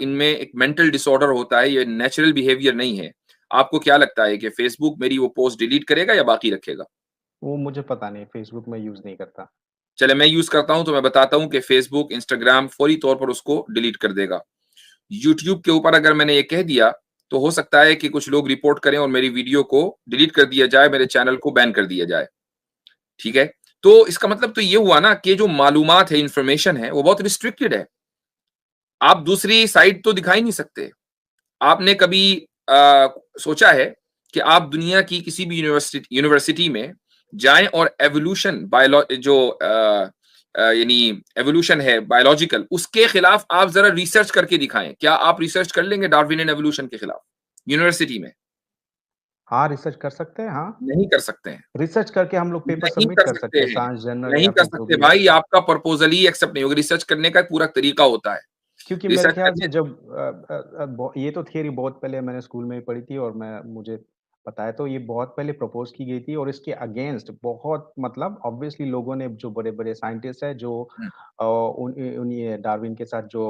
इनमें एक मेंटल डिसऑर्डर होता है, ये नेचुरल बिहेवियर नहीं है, आपको क्या लगता है कि फेसबुक मेरी वो पोस्ट डिलीट करेगा या बाकी रखेगा? वो मुझे पता नहीं, फेसबुक मैं यूज़ नहीं करता। चले, मैं यूज करता हूं तो मैं बताता हूं कि फेसबुक, इंस्टाग्राम फौरी तौर पर उसको डिलीट कर देगा। यूट्यूब के ऊपर अगर मैंने ये कह दिया, तो हो सकता है कि कुछ लोग रिपोर्ट करें और मेरी वीडियो को डिलीट कर दिया जाए, मेरे चैनल को बैन कर दिया जाए। ठीक है? तो इसका मतलब तो ये हुआ ना कि जो मालूमात है, इंफॉर्मेशन है, वो बहुत रिस्ट्रिक्टेड है। आप दूसरी साइड तो दिखा ही नहीं सकते। आपने कभी सोचा है कि आप दुनिया की किसी भी यूनिवर्सिटी में जाएं और एवोल्यूशन यानी एवोल्यूशन है बायोलॉजिकल, उसके खिलाफ आप जरा रिसर्च करके दिखाएं। क्या आप रिसर्च कर लेंगे डार्विन एंड एवोल्यूशन के खिलाफ यूनिवर्सिटी में? हाँ, रिसर्च कर सकते हैं, हाँ। नहीं कर सकते हैं। रिसर्च करके हम लोग पेपर नहीं सबमिट कर कर सकते सकते हैं, हैं, साइंस जर्नल नहीं या कर फिर जो सकते भी है। भाई, आपका प्रपोजल ही एक्सेप्ट नहीं होगा। रिसर्च करने का एक पूरा तरीका होता है। क्योंकि मेरे रिसर्च ख्याल करने से जब ये तो थियरी बहुत पहले मैंने स्कूल में ही पढ़ी थी और मैं मुझे पता है, तो ये बहुत पहले प्रपोज की गई थी और इसके अगेंस्ट बहुत मतलब ऑब्वियसली लोगों ने, जो बड़े-बड़े साइंटिस्ट हैं जो हुँ, उन्हीं डार्विन के साथ जो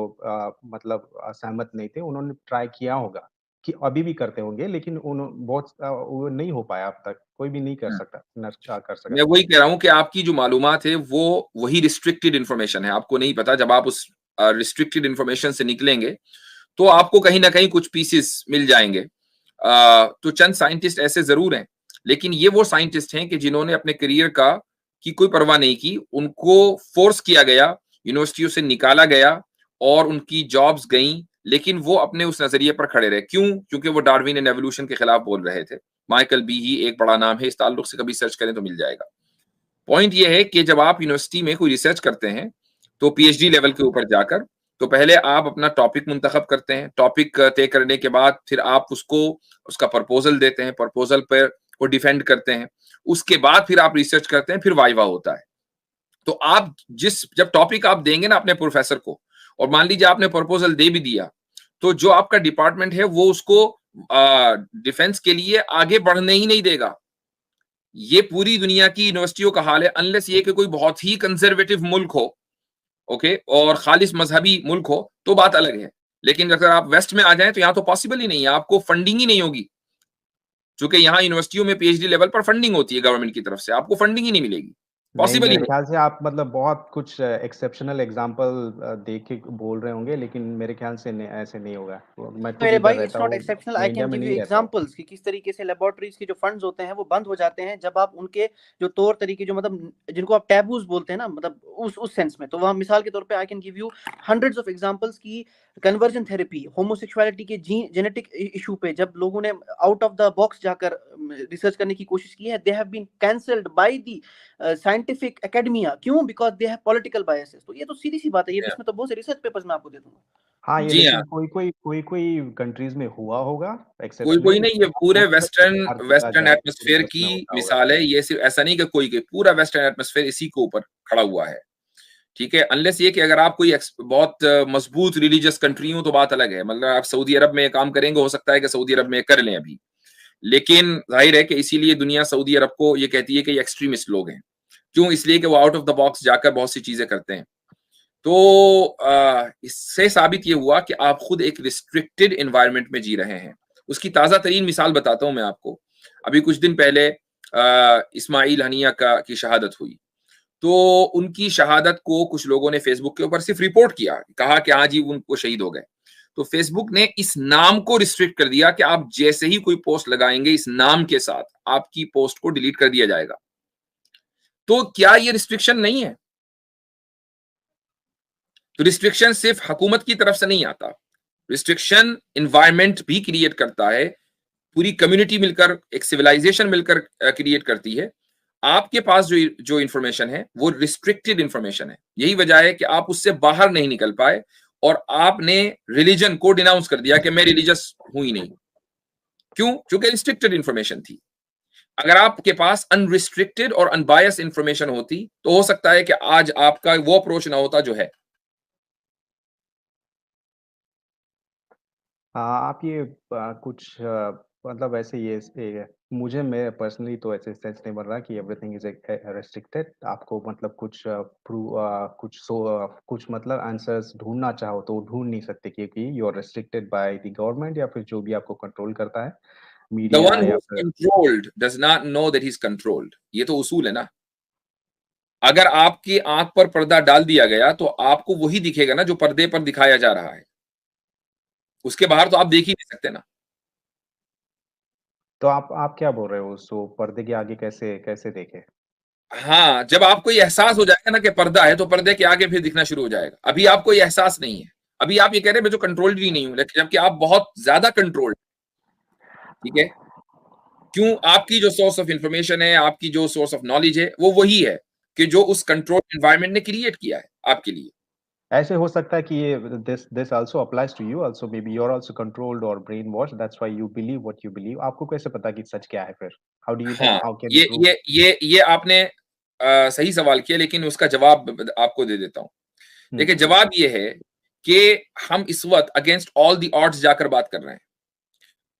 मतलब सहमत नहीं थे, उन्होंने ट्राई किया होगा कि अभी भी करते होंगे, लेकिन वो नहीं हो पाया अब तक, कोई भी नहीं कर हुँ। सकता कर सका। मैं वही कह रहा हूँ कि आपकी जो मालूमात है वो वही रिस्ट्रिक्टेड इन्फॉर्मेशन है, आपको नहीं पता। जब आप उस रिस्ट्रिक्टेड इन्फॉर्मेशन से निकलेंगे, तो आपको कहीं न कहीं कुछ पीसेस मिल जाएँगे। तो चंद साइंटिस्ट ऐसे ज़रूर हैं, लेकिन ये वो साइंटिस्ट हैं कि जिन्होंने अपने करियर का की कोई परवाह नहीं की। उनको फ़ोर्स किया गया, यूनिवर्सिटियों से निकाला गया और उनकी जॉब्स गईं, लेकिन वो अपने उस नज़रिए पर खड़े रहे। क्यों? क्योंकि वो डार्विन एंड एवोल्यूशन के खिलाफ बोल रहे थे। माइकल बी ही एक बड़ा नाम है, इस ताल्लुक से कभी सर्च करें तो मिल जाएगा। पॉइंट ये है कि जब आप यूनिवर्सिटी में कोई रिसर्च करते हैं तो पीएचडी लेवल के ऊपर जाकर, तो पहले आप अपना टॉपिक मुंतखब करते हैं। टॉपिक तय करने के बाद फिर आप उसको उसका प्रपोजल देते हैं, प्रपोजल पर वो डिफेंड करते हैं। उसके बाद फिर आप रिसर्च करते हैं, फिर वाइवा होता है। तो आप जब टॉपिक आप देंगे ना अपने प्रोफेसर को, और मान लीजिए आपने प्रपोजल दे भी दिया, तो जो आपका डिपार्टमेंट है वो उसको डिफेंस के लिए आगे बढ़ने ही नहीं देगा। ये पूरी दुनिया की यूनिवर्सिटियों का हाल है, अनलेस ये कि कोई बहुत ही कंजर्वेटिव मुल्क हो, ओके, और खालिस मजहबी मुल्क हो, तो बात अलग है। लेकिन अगर आप वेस्ट में आ जाएं तो यहाँ तो पॉसिबल ही नहीं है, आपको फंडिंग ही नहीं होगी। चूंकि यहाँ यूनिवर्सिटियों में पीएचडी लेवल पर फंडिंग होती है गवर्नमेंट की तरफ से, आपको फंडिंग ही नहीं मिलेगी, नहीं, पॉसिबल ही मेरे नहीं। ख्याल से आप मतलब बहुत कुछ एक्सेप्शनल एग्जांपल देख के बोल रहे होंगे, लेकिन मेरे ख्याल से ऐसे नहीं होगा। मैं खुद मेरे इधर भाई इट्स रहता नॉट हूँ, एक्सेप्शनल, मैं आई इंडिया कैन में गिव यू नहीं रहता हूँ। एग्जांपल्स कि किस तरीके से लेबोरेटरीज के जो फंड्स होते हैं वो बंद हो जाते हैं जब आप उनके जो तौर तरीके, जो मतलब जिनको आप टैबूज बोलते हैं ना, मतलब उस सेंस में। तो वहाँ मिसाल के तौर पे I can give you hundreds of examples की कन्वर्जन थेरेपी, होमोसेक्सुअलिटी के जेनेटिक इशू पे जब लोगों ने आउट ऑफ द बॉक्स जाकर रिसर्च करने की कोशिश की है, they have been cancelled by the scientific academia. क्यों? Because they have political biases. तो ये तो सीधी सी बात है, ये इसमें तो बहुत से रिसर्च पेपर्स मैं आपको दे दूंगा। हाँ, ये जी हाँ, लेकिन कोई कंट्रीज में हुआ होगा कोई एक्सेप्शनली, नहीं, ये पूरे हर जगह वेस्टर्न जाए एटमॉस्फेयर रिसर्च की में होता होगा। मिसाल है ये। सिर्फ ऐसा नहीं कि कोई के, पूरा वेस्टर्न एटमॉस्फेयर इसी के ऊपर खड़ा हुआ है, ठीक है। अनलेस ये कि अगर आप कोई बहुत मजबूत रिलीजियस कंट्री हो तो बात अलग है, मतलब आप सऊदी अरब में काम करेंगे, हो सकता है कि सऊदी अरब में कर लें अभी, लेकिन जाहिर है कि इसीलिए दुनिया सऊदी अरब को ये कहती है कि ये एक्सट्रीमिस्ट लोग हैं। क्यों? इसलिए कि वो आउट ऑफ द बॉक्स जाकर बहुत सी चीजें करते हैं। तो इससे साबित ये हुआ कि आप खुद एक रिस्ट्रिक्टेड एनवायरनमेंट में जी रहे हैं। उसकी ताजा तरीन मिसाल बताता हूं मैं आपको। अभी कुछ दिन पहले इस्माइल हनिया की शहादत हुई, तो उनकी शहादत को कुछ लोगों ने फेसबुक के ऊपर सिर्फ रिपोर्ट किया, कहा कि हाँ जी उनको शहीद हो गए। तो फेसबुक ने इस नाम को रिस्ट्रिक्ट कर दिया कि आप जैसे ही कोई पोस्ट लगाएंगे इस नाम के साथ, आपकी पोस्ट को डिलीट कर दिया जाएगा। तो क्या ये रिस्ट्रिक्शन नहीं है? तो रिस्ट्रिक्शन सिर्फ हुकूमत की तरफ से नहीं आता, रिस्ट्रिक्शन एनवायरनमेंट भी क्रिएट करता है, पूरी कम्युनिटी मिलकर, एक सिविलाइजेशन मिलकर क्रिएट करती है। आपके पास जो इंफॉर्मेशन है वो रिस्ट्रिक्टेड इंफॉर्मेशन है, यही वजह है कि आप उससे बाहर नहीं निकल पाए और आपने रिलीजन को डिनाउंस कर दिया कि मैं रिलीजियस हूं ही नहीं। क्यों? क्योंकि रिस्ट्रिक्टेड इंफॉर्मेशन थी। अगर आपके पास अनरिस्ट्रिक्टेड और अनबायस इंफॉर्मेशन होती तो हो सकता है कि आज आपका वो अप्रोच ना होता जो है। आप ये कुछ मतलब ऐसे ये मुझे, मैं पर्सनली तो ऐसे सेंस नहीं बन रहा कि एवरीथिंग इज रेस्ट्रिक्टेड। आपको मतलब कुछ मतलब आंसर्स ढूंढना चाहो तो ढूंढ नहीं सकते, क्योंकि you are restricted by the government या फिर जो भी आपको कंट्रोल करता है, The मीडिया one या who's फिर। controlled does not know that he's controlled. ये तो उसूल है ना। अगर आपकी आंख पर पर्दा डाल दिया गया तो आपको वही दिखेगा ना जो पर्दे पर दिखाया जा रहा है, उसके बाहर तो आप देख ही नहीं सकते ना। तो आप क्या बोल रहे हो, सो पर्दे के आगे कैसे कैसे देखे? हाँ, जब आपको ये एहसास हो जाएगा ना कि पर्दा है, तो पर्दे के आगे फिर दिखना शुरू हो जाएगा। अभी आपको ये एहसास नहीं है, अभी आप ये कह रहे हैं मैं तो कंट्रोल्ड ही नहीं हूं, लेकिन जबकि आप बहुत ज्यादा कंट्रोल्ड, ठीक है। क्यों? आपकी जो सोर्स ऑफ इंफॉर्मेशन है, आपकी जो सोर्स ऑफ नॉलेज है, वो वही है कि जो उस कंट्रोल एनवायरनमेंट ने क्रिएट किया है आपके लिए। ऐसे हो सकता है कि ये this also applies to you also, maybe you are also controlled और brainwash, that's why you believe what you believe. आपको कैसे पता कि सच क्या है फिर? हाँ, हाउ कैन यू प्रूव? ये आपने सही सवाल किया, लेकिन उसका जवाब आपको दे देता हूं। देखिए, जवाब ये है कि हम इस वक्त अगेंस्ट ऑल द ऑड्स जाकर बात कर रहे हैं।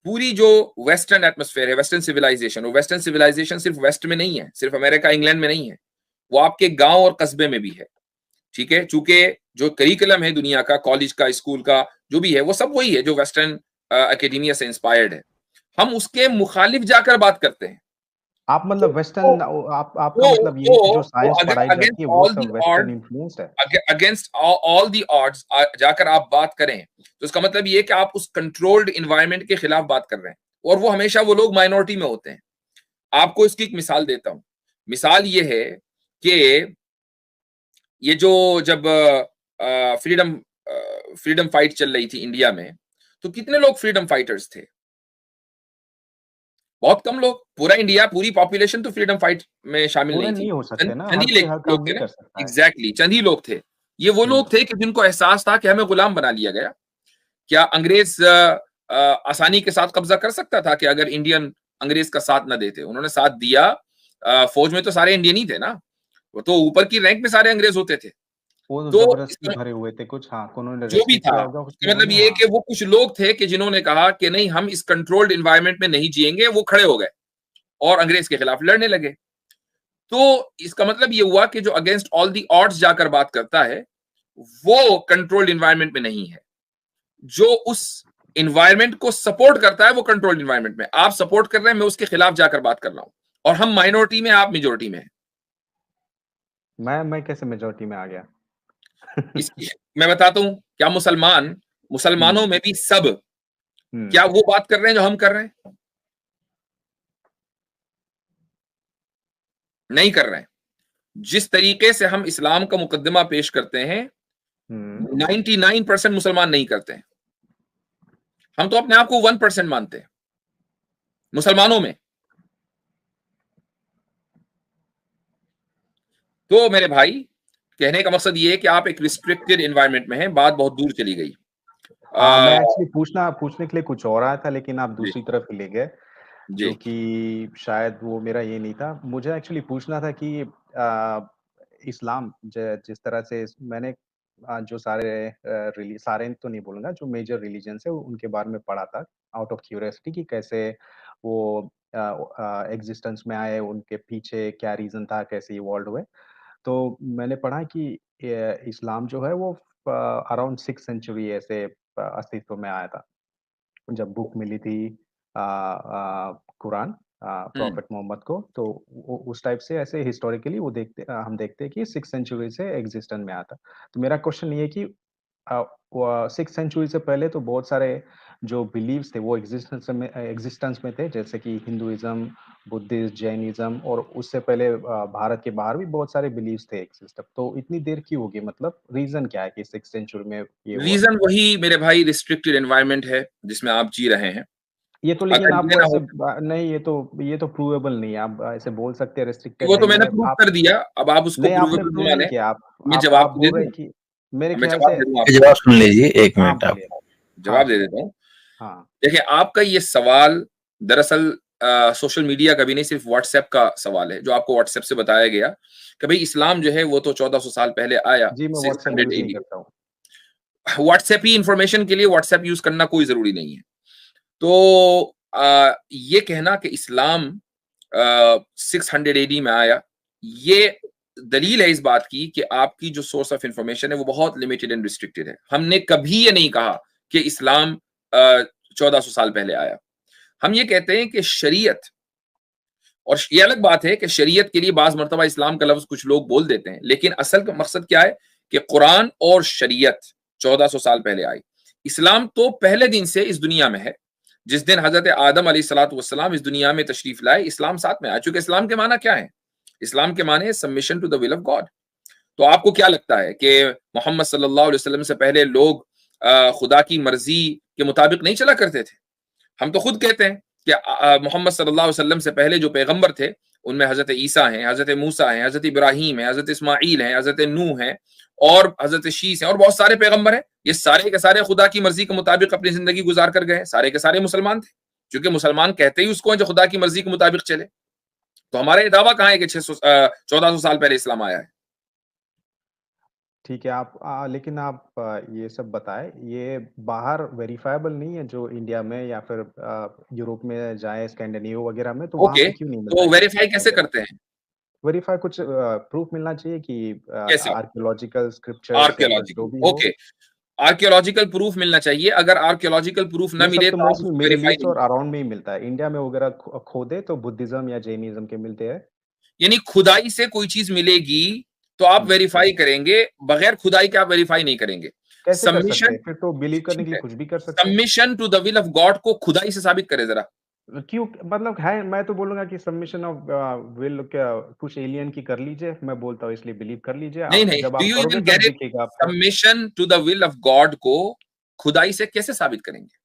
पूरी जो वेस्टर्न एटमॉस्फेयर है, वेस्टर्न सिविलाइजेशन, वो वेस्टर्न सिविलाइजेशन सिर्फ वेस्ट में नहीं है, सिर्फ अमेरिका इंग्लैंड में नहीं है, वो आपके गांव और कस्बे में भी है, ठीक है। चूंकि जो करिकुलम है दुनिया का, कॉलेज का, स्कूल का, जो भी है, वो सब वही है जो वेस्टर्न एकेडमिया से इंस्पायर्ड है। हम उसके मुखालिफ जाकर बात करते हैं। आप मतलब वेस्टर्न, आपका मतलब ये जो साइंस पढ़ाई जाती अगेंस्ट है वो ऑल सब द वेस्टर्न ऑड्स, इन्फ्लुएंस्ड है? अगेंस्ट ऑल दी ऑड्स जाकर आप बात करें तो इसका मतलब ये है कि आप उस कंट्रोल्ड एनवायरनमेंट के खिलाफ बात कर रहे हैं, और वो हमेशा वो लोग माइनॉरिटी में होते हैं। आपको इसकी एक मिसाल देता हूं। मिसाल ये है कि ये जो जब फ्रीडम फाइट चल रही थी इंडिया में, तो कितने लोग फ्रीडम फाइटर्स थे? बहुत कम लोग, पूरा इंडिया, पूरी पॉपुलेशन तो फ्रीडम फाइट में शामिल पूरे नहीं थी। नहीं हो सकते ना, चंद हर ही कोई हर लोग काम थे नहीं ना, कर सकता है। एग्जैक्टली, चंद ही लोग थे। ये वो लोग थे कि जिनको एहसास था कि हमें गुलाम बना लिया गया। क्या अंग्रेज आसानी के साथ कब्जा कर सकता था कि अगर इंडियन अंग्रेज का साथ न देते? उन्होंने साथ दिया। फौज में तो सारे इंडियन ही थे ना, वो तो ऊपर की रैंक में सारे अंग्रेज होते थे। वो तो तो जबरदस्ती भरे हुए थे कुछ, हाँ, उन्होंने जो भी रेस्ट्रिक्ट था, किया होगा उसका उसमें मतलब उन्हें, ये हाँ। कि वो कुछ लोग थे कि जिन्होंने कहा कि नहीं, हम इस कंट्रोल्ड एनवायरनमेंट में नहीं जिएंगे। वो खड़े हो गए और अंग्रेज के खिलाफ लड़ने लगे। तो इसका मतलब ये हुआ कि जो अगेंस्ट ऑल दी ऑड्स जाकर बात करता है, वो कंट्रोल्ड एनवायरनमेंट में नहीं है। जो उस एनवायरनमेंट को सपोर्ट करता है, वो कंट्रोल्ड एनवायरनमेंट में। आप सपोर्ट कर रहे हैं, मैं उसके खिलाफ जाकर बात कर रहा हूं, और हम माइनॉरिटी में, आप मेजोरिटी में हैं। मैं कैसे मेजोरिटी में आ गया? इसकी मैं बताता हूं, क्या मुसलमानों में भी सब क्या वो बात कर रहे हैं जो हम कर रहे हैं? नहीं कर रहे हैं। जिस तरीके से हम इस्लाम का मुकदमा पेश करते हैं, 99% मुसलमान नहीं करते हैं। हम तो अपने आप को 1% मानते हैं मुसलमानों में। तो मेरे भाई, कहने का मकसद ये है कि आप एक रिस्ट्रिक्टेड एनवायरनमेंट में हैं। बात बहुत दूर चली गई। हाँ, मैं एक्चुअली पूछने के लिए कुछ और आया था, लेकिन आप जी दूसरी तरफ ही ले गए, जो जी कि शायद वो मेरा ये नहीं था। मुझे एक्चुअली पूछना था कि इस्लाम जिस तरह से मैंने जो सारे तो नहीं बोलूंगा, जो मेजर रिलीजन है उनके बारे में पढ़ा था, आउट ऑफ क्यूरियोसिटी, कि कैसे वो एग्जिस्टेंस में आए, उनके पीछे क्या रीजन था, कैसे इवॉल्व हुए। तो मैंने पढ़ा कि इस्लाम जो है वो अराउंड 6th सेंचुरी ऐसे अस्तित्व में आया था, जब बुक मिली थी कुरान प्रॉफेट मोहम्मद को। तो उस टाइप से ऐसे हिस्टोरिकली हम देखते हैं कि 6th सेंचुरी से एग्जिस्टेंस में आता। तो मेरा क्वेश्चन ये है कि 6th सेंचुरी से पहले तो बहुत सारे जो बिलीव्स थे वो एग्जिस्टेंस में थे, जैसे कि हिंदुइज्म, बुद्धिज्म, जैनिज्म, और उससे पहले भारत के बाहर भी बहुत सारे बिलीव्स थे एग्जिस्ट। तो इतनी देर क्यों होगी, मतलब रीजन क्या है कि 6th सेंचुरी में ये हुआ? रीजन वही मेरे भाई, रिस्ट्रिक्टेड एनवायरनमेंट है जिसमें आप जी रहे हैं। ये तो, लेकिन अगर आप ये ना ऐसे होता, नहीं, ये तो प्रूवेबल नहीं है। आप ऐसे बोल सकते हैं रिस्ट्रिक्टेड वो है तो मैंने ये प्रूव आप। कर दिया। अब आप उसको नहीं, आपने प्रूवेबल प्रूव नहीं माने। किया। मैं आप जवाब तो दे बोल रहे दूं? हैं कि मेरे मैं ख्याल जवाब से। दे दूं ये आपको? जवाब सुन लीजिए, एक हाँ, मिनट आप। बोलिए। हाँ जवाब जी। दे देता हूँ। हाँ। देखिए, आपका ये सवाल दरअसल सोशल मीडिया का भी नहीं, सिर्फ व्हाट्सएप का सवाल है, जो आपको व्हाट्सएप से बताया गया कि भाई इस्लाम जो है वो तो 1400 साल पहले आया, जी, मैं व्हाट्सएप 600 यूज नहीं AD। करता हूँ। व्हाट्सएप ही इंफॉर्मेशन के लिए, व्हाट्सएप यूज करना कोई जरूरी नहीं है। तो ये कहना कि इस्लाम 600 AD में आया, ये दलील है इस बात की कि आपकी जो सोर्स ऑफ इंफॉर्मेशन है वो बहुत लिमिटेड एंड रिस्ट्रिक्टेड है। हमने कभी ये नहीं कहा कि इस्लाम 1400 साल पहले आया। हम ये कहते हैं कि शरीयत, और ये अलग बात है कि शरीयत के लिए बाज मर्तबा इस्लाम का लफ्ज कुछ लोग बोल देते हैं, लेकिन असल का मकसद क्या है कि कुरान और शरीयत 1400 साल पहले आई। इस्लाम तो पहले दिन से इस दुनिया में है। जिस दिन हजरत आदम अलैहिस्सलाम इस दुनिया में तशरीफ लाए, इस्लाम साथ में आया। चूंकि इस्लाम के माना क्या है? इस्लाम के माने submission to the will of God. तो आपको क्या लगता है कि मोहम्मद सल्लल्लाहु अलैहि वसल्लम से पहले लोग खुदा की मर्जी के मुताबिक नहीं चला करते थे? हम तो खुद कहते हैं कि मोहम्मद सल्लल्लाहु अलैहि वसल्लम से पहले जो पैगंबर थे, उनमें हजरत ईसा हैं, हजरत मूसा हैं, हजरत इब्राहिम हैं, हजरत इस्माइल हैं, हजरत नूह हैं, और हजरत शीस हैं, और बहुत सारे पैगंबर हैं। ये सारे के सारे खुदा की मर्जी के मुताबिक अपनी जिंदगी गुजार कर गए। सारे के सारे मुसलमान थे, क्योंकि मुसलमान कहते ही उसको हैं जो खुदा की मर्जी के मुताबिक चले। तो हमारा ये दावा कहाँ है कि 1400 साल पहले इस्लाम आया है? ठीक है, आप लेकिन आप ये सब बताएं, ये बाहर वेरीफाइबल नहीं है जो इंडिया में या फिर यूरोप में जाए, स्कैंडिनेविया वगैरह में, तो वहां ओके, पे क्यों नहीं मिलता तो है वेरीफाई स्क्रिप्चर्स कैसे वगैरह? करते हैं? वेरीफाई कुछ प्रूफ मिलना चाहिए कि कैसे? आर्कियोलॉजिकल स्क्रिप्चर्स या फिर जो भी आर्कियोलॉजिकल, हो। ओके। आर्कियोलॉजिकल प्रूफ मिलना चाहिए। अगर आर्कियोलॉजिकल प्रूफ ना ये सब मिले तो तो आप मोस्टली उसको मिडिल वेरीफाई ईस्ट नहीं। और अराउंड में ही मिलता है। इंडिया में वगैरह खोदे तो बुद्धिज्म या जैनिज्म के मिलते हैं। यानी खुदाई से कोई चीज मिलेगी तो आप वेरीफाई करेंगे, बगैर खुदाई के आप वेरीफाई नहीं करेंगे। कैसे कर सकते सबमिशन, हैं? फिर तो बिलीव करने के ठीक लिए है, कुछ भी कर सकते हैं। Submission to the will of God को खुदाई से साबित करे जरा। क्यों, मतलब है, मैं तो बोलूंगा कि सबमिशन ऑफ विल क्या कुछ एलियन की कर लीजिए, मैं बोलता हूँ, इसलिए बिलीव कर लीजिए। नहीं आप नहीं, जब डू आप यू करोगे इवन तब गेट इट? दिखेगा आपको। Submission to the will of God को खुदाई से कैसे साबित करेंगे?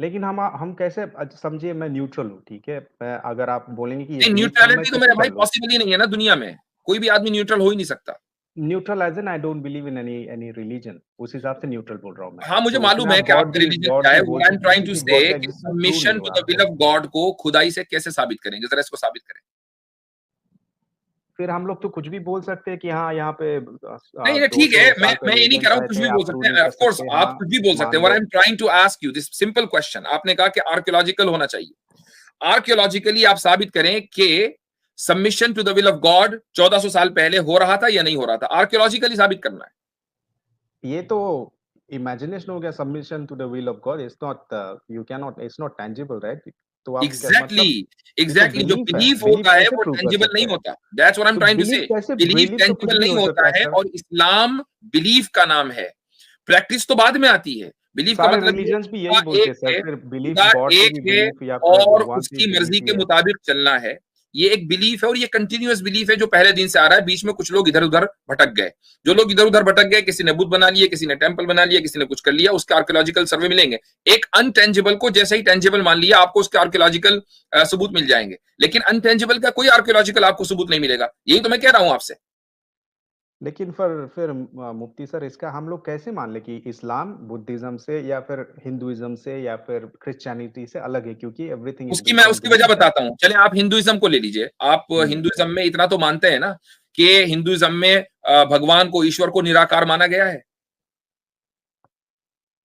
लेकिन हम कैसे समझिए, मैं न्यूट्रल हूँ, ठीक है, मैं अगर आप बोलेंगे कि ये नहीं, belief है, मैं न्यूट्रलिटी तो मेरे भाई typical हूँ। पॉसिबल ही नहीं है ना दुनिया में, कोई भी आदमी न्यूट्रल हो ही नहीं सकता। Neutral as an I don't believe in any religion, उस हिसाब से न्यूट्रल बोल रहा हूँ मैं। हाँ, मुझे तो मालूम उसमें है आप कि आपका रिलीजन क्या गॉड है। भी बोल व्हाट आई एम सकते हैं, ट्राइंग टू क्योंकि से गॉड का कि एग्जिस्टेंस प्रूव सबमिशन नहीं टू हुआ द विल है। ऑफ गॉड को खुदाई से कैसे साबित करेंगे, जरा इसको साबित करें। फिर हम लोग तो कुछ भी बोल सकते हैं कि हाँ, यहाँ पे नहीं नहीं, ठीक 200 है, मैं साल मैं पहले ये नहीं कह एलियंस रहा हूँ आए कुछ थे, भी बोल आप प्रूव सकते नहीं हैं, कर ऑफ कोर्स सकते, आप हाँ, कुछ भी बोल सकते मान हैं। व्हाट लो। I am trying to ask you this simple question, आपने कहा कि आर्कियोलॉजिकल होना चाहिए। आर्कियोलॉजिकली आप साबित करें कि submission to the will of God 1400 साल पहले हो रहा था या नहीं हो रहा था, आर्कियोलॉजिकली साबित करना है। ये तो इमेजिनेशन हो गया, submission to the will of God, it's not, you can not, it's not tangible, right? तो आप एग्जैक्टली मतलब ये तो एग्जैक्टली, जो बिलीफ है, बिलीफ बिलीफ होता है कैसे वो प्रूव कर टेंजिबल सकते नहीं हैं? होता। दैट्स व्हाट आई एम तो ट्राइंग टू से। बिलीफ कैसे, बिलीफ बिलीफ तो कुछ टेंजिबल भी नहीं हो होता सकता है है, सर। और इस्लाम बिलीफ का नाम है, प्रैक्टिस तो बाद में आती है। बिलीफ का सारे मतलब ये रिलीजन्स भी यही खुदा बोलते एक हैं सर, है, फिर बिलीफ खुदा गॉड पे एक भी है बिलीफ या फिर और भगवान पे उसकी बिलीफ मर्जी ही के है। मुताबिक चलना है। ये एक बिलीफ है और ये कंटिन्यूअस बिलीफ है जो पहले दिन से आ रहा है। बीच में कुछ लोग इधर उधर भटक गए, जो लोग इधर उधर भटक गए, किसी ने बुत बना लिए, किसी ने टेंपल बना लिया, किसी ने कुछ कर लिया, उसके आर्कियोलॉजिकल सर्वे मिलेंगे। एक अनटेंजिबल को जैसे ही टेंजिबल मान लिया, आपको उसके आर्कियोलॉजिकल सबूत मिल जाएंगे, लेकिन अनटेंजिबल का कोई आर्कियोलॉजिकल आपको सबूत नहीं मिलेगा। यही तो मैं कह रहा हूं आपसे। लेकिन फिर मुफ्ती सर, इसका हम लोग कैसे मान ले कि इस्लाम बुद्धिज्म से या फिर हिंदुइज्म से या फिर क्रिश्चियनिटी से अलग है, क्योंकि एवरीथिंग इज उसकी मैं बेस्ड ऑन उसकी वजह बिलीफ, बताता हूं। चले आप हिंदुइज्म को ले लीजिए। आप हिंदुइज्म में इतना तो मानते हैं ना कि हिंदुइज्म में भगवान को, ईश्वर को निराकार माना गया है।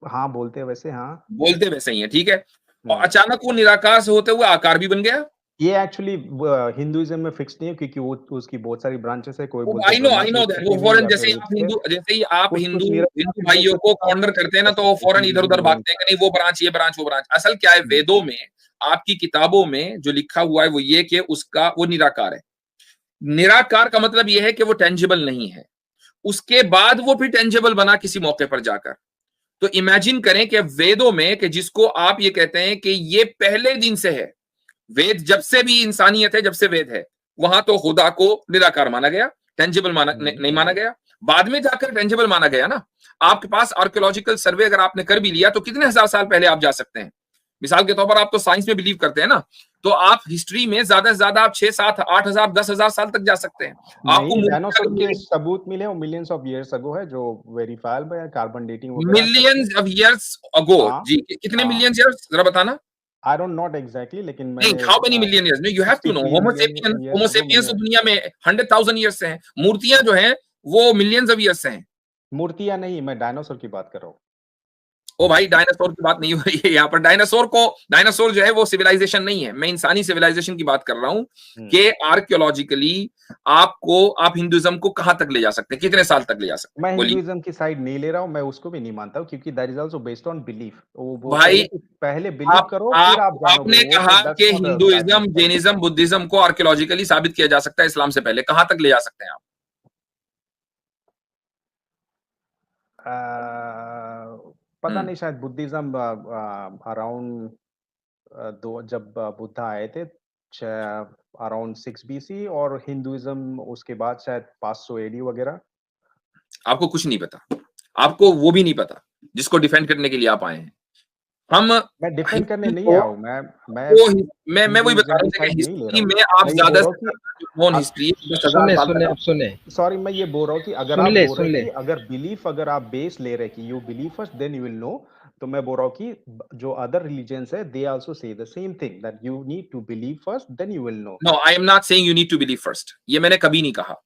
हाँ बोलते हैं वैसे, हाँ। बोलते वैसे ही है, ठीक है। और हम्म। अचानक वो निराकार से होते हुए आकार भी बन गया। ये एक्चुअली हिंदुइज्म में फिक्स नहीं है, क्योंकि वो उसकी बहुत सारी ब्रांचेस है, कोई बोलते आई हैं नो ब्रह्मा आई की नो दैट। वो उत्पत्ति हुई फौरन या फिर उससे जैसे ही आप कुछ हिंदू कुछ हिंदू निराकार भी भाइयों बोल को सकते हैं, कॉर्नर करते हैं ना, कर तो वो सकते हैं, फौरन इधर उधर हिंदुइज्म बोल भागते हैं कि नहीं वो ब्रांच, ये ब्रांच, वो ब्रांच। असल क्या है, वेदों में आपकी किताबों में जो लिखा हुआ है वो ये कि उसका वो निराकार है। निराकार का मतलब ये है कि वो टेंजिबल नहीं है। उसके बाद वो फिर टेंजिबल बना किसी मौके पर जाकर। तो इमेजिन करें कि वेदों में, कि जिसको आप ये कहते हैं कि ये पहले दिन से है, वेद जब से भी इंसानियत है, जब से वेद है, वहां तो खुदा को निराकार माना गया, टेंजिबल माना नहीं माना गया। बाद में जाकर टेंजिबल माना गया ना। आपके पास आर्कियोलॉजिकल सर्वे अगर आपने कर भी लिया तो कितने हजार साल पहले आप जा सकते हैं। मिसाल के तौर पर आप तो साइंस में बिलीव करते हैं ना, तो आप हिस्ट्री में ज्यादा से ज्यादा आप 6, 7, 8,000, 10,000 साल तक जा सकते हैं। आपको नहीं, डायनासोर के सबूत मिले वो मिलियंस ऑफ इयर्स अगो है, जो वेरीफाइबल है, कार्बन डेटिंग वगैरह करके। Millions of years ago. हाँ, जी, कितने हाँ। मिलियंस ईयर्स जरा बताना। आई डोंट नॉट एग्जैक्टली, लेकिन नहीं, मैंने how many million years? You have to know. 63 homo million sapiens, years homo ago sapiens तो मैंने। दुनिया में 100,000 ईयर्स से हैं। मूर्तियां जो हैं वो मिलियंस ऑफ ईयर्स से हैं। मूर्तियां नहीं, मैं डायनासोर की बात कर रहा हूँ। ओ भाई, डायनासोर की बात नहीं हो रही है यहाँ पर। डायनासोर जो है वो सिविलाइजेशन नहीं है, मैं इंसानी सिविलाइजेशन की बात कर रहा हूँ कि आर्कियोलॉजिकली आप हिंदुइज्म को कहां तक ले जा सकते हैं, कितने साल तक ले जा सकते मैं हैं, बोलिए हिंदुइज्म की साइड नहीं ले रहा हूँ, मैं उसको भी नहीं मानता हूँ, क्योंकि that is also based on belief. वो बोलते भाई। हैं कि पहले बिलीव करो फिर आप जानोगे, आपने वो कहा तो दैट्स कि not a Hinduism, starting point. Jainism, Buddhism को आर्कियोलॉजिकली साबित किया जा सकता है इस्लाम से पहले, कहां तक ले जा सकते हैं आप? पता नहीं, शायद बुद्धिज्म अराउंड दो जब बुद्ध आए थे, अराउंड 6 BC, और हिंदुइज्म उसके बाद शायद 500 AD वगैरह। आपको कुछ नहीं पता, आपको वो भी नहीं पता जिसको डिफेंड करने के लिए आप आए हैं। हम मैं डिफेंड करने नहीं को, आया हूँ, मैं वही बता हिंदुइज्म रहा की हूँ कि साइड नहीं ले रहा हिस्ट्री हूँ। में आप मैं ये ज्यादा बोल से रहा हूँ ज्यादा जो नॉन हिस्ट्री है 10,000 साल तक। सुने सॉरी, मैं ये बोल रहा हूँ कि अगर सुन आप ले बोल सुन रहे ले हैं कि अगर बिलीफ, अगर आप बेस ले रहे हैं कि you believe first then you will know, तो मैं बोल रहा हूँ कि जो अदर रिलीजन्स है, they also say the same thing, that you need to believe first then you will know. No, I am not saying you need to believe first, ये मैंने कभी नहीं कहा।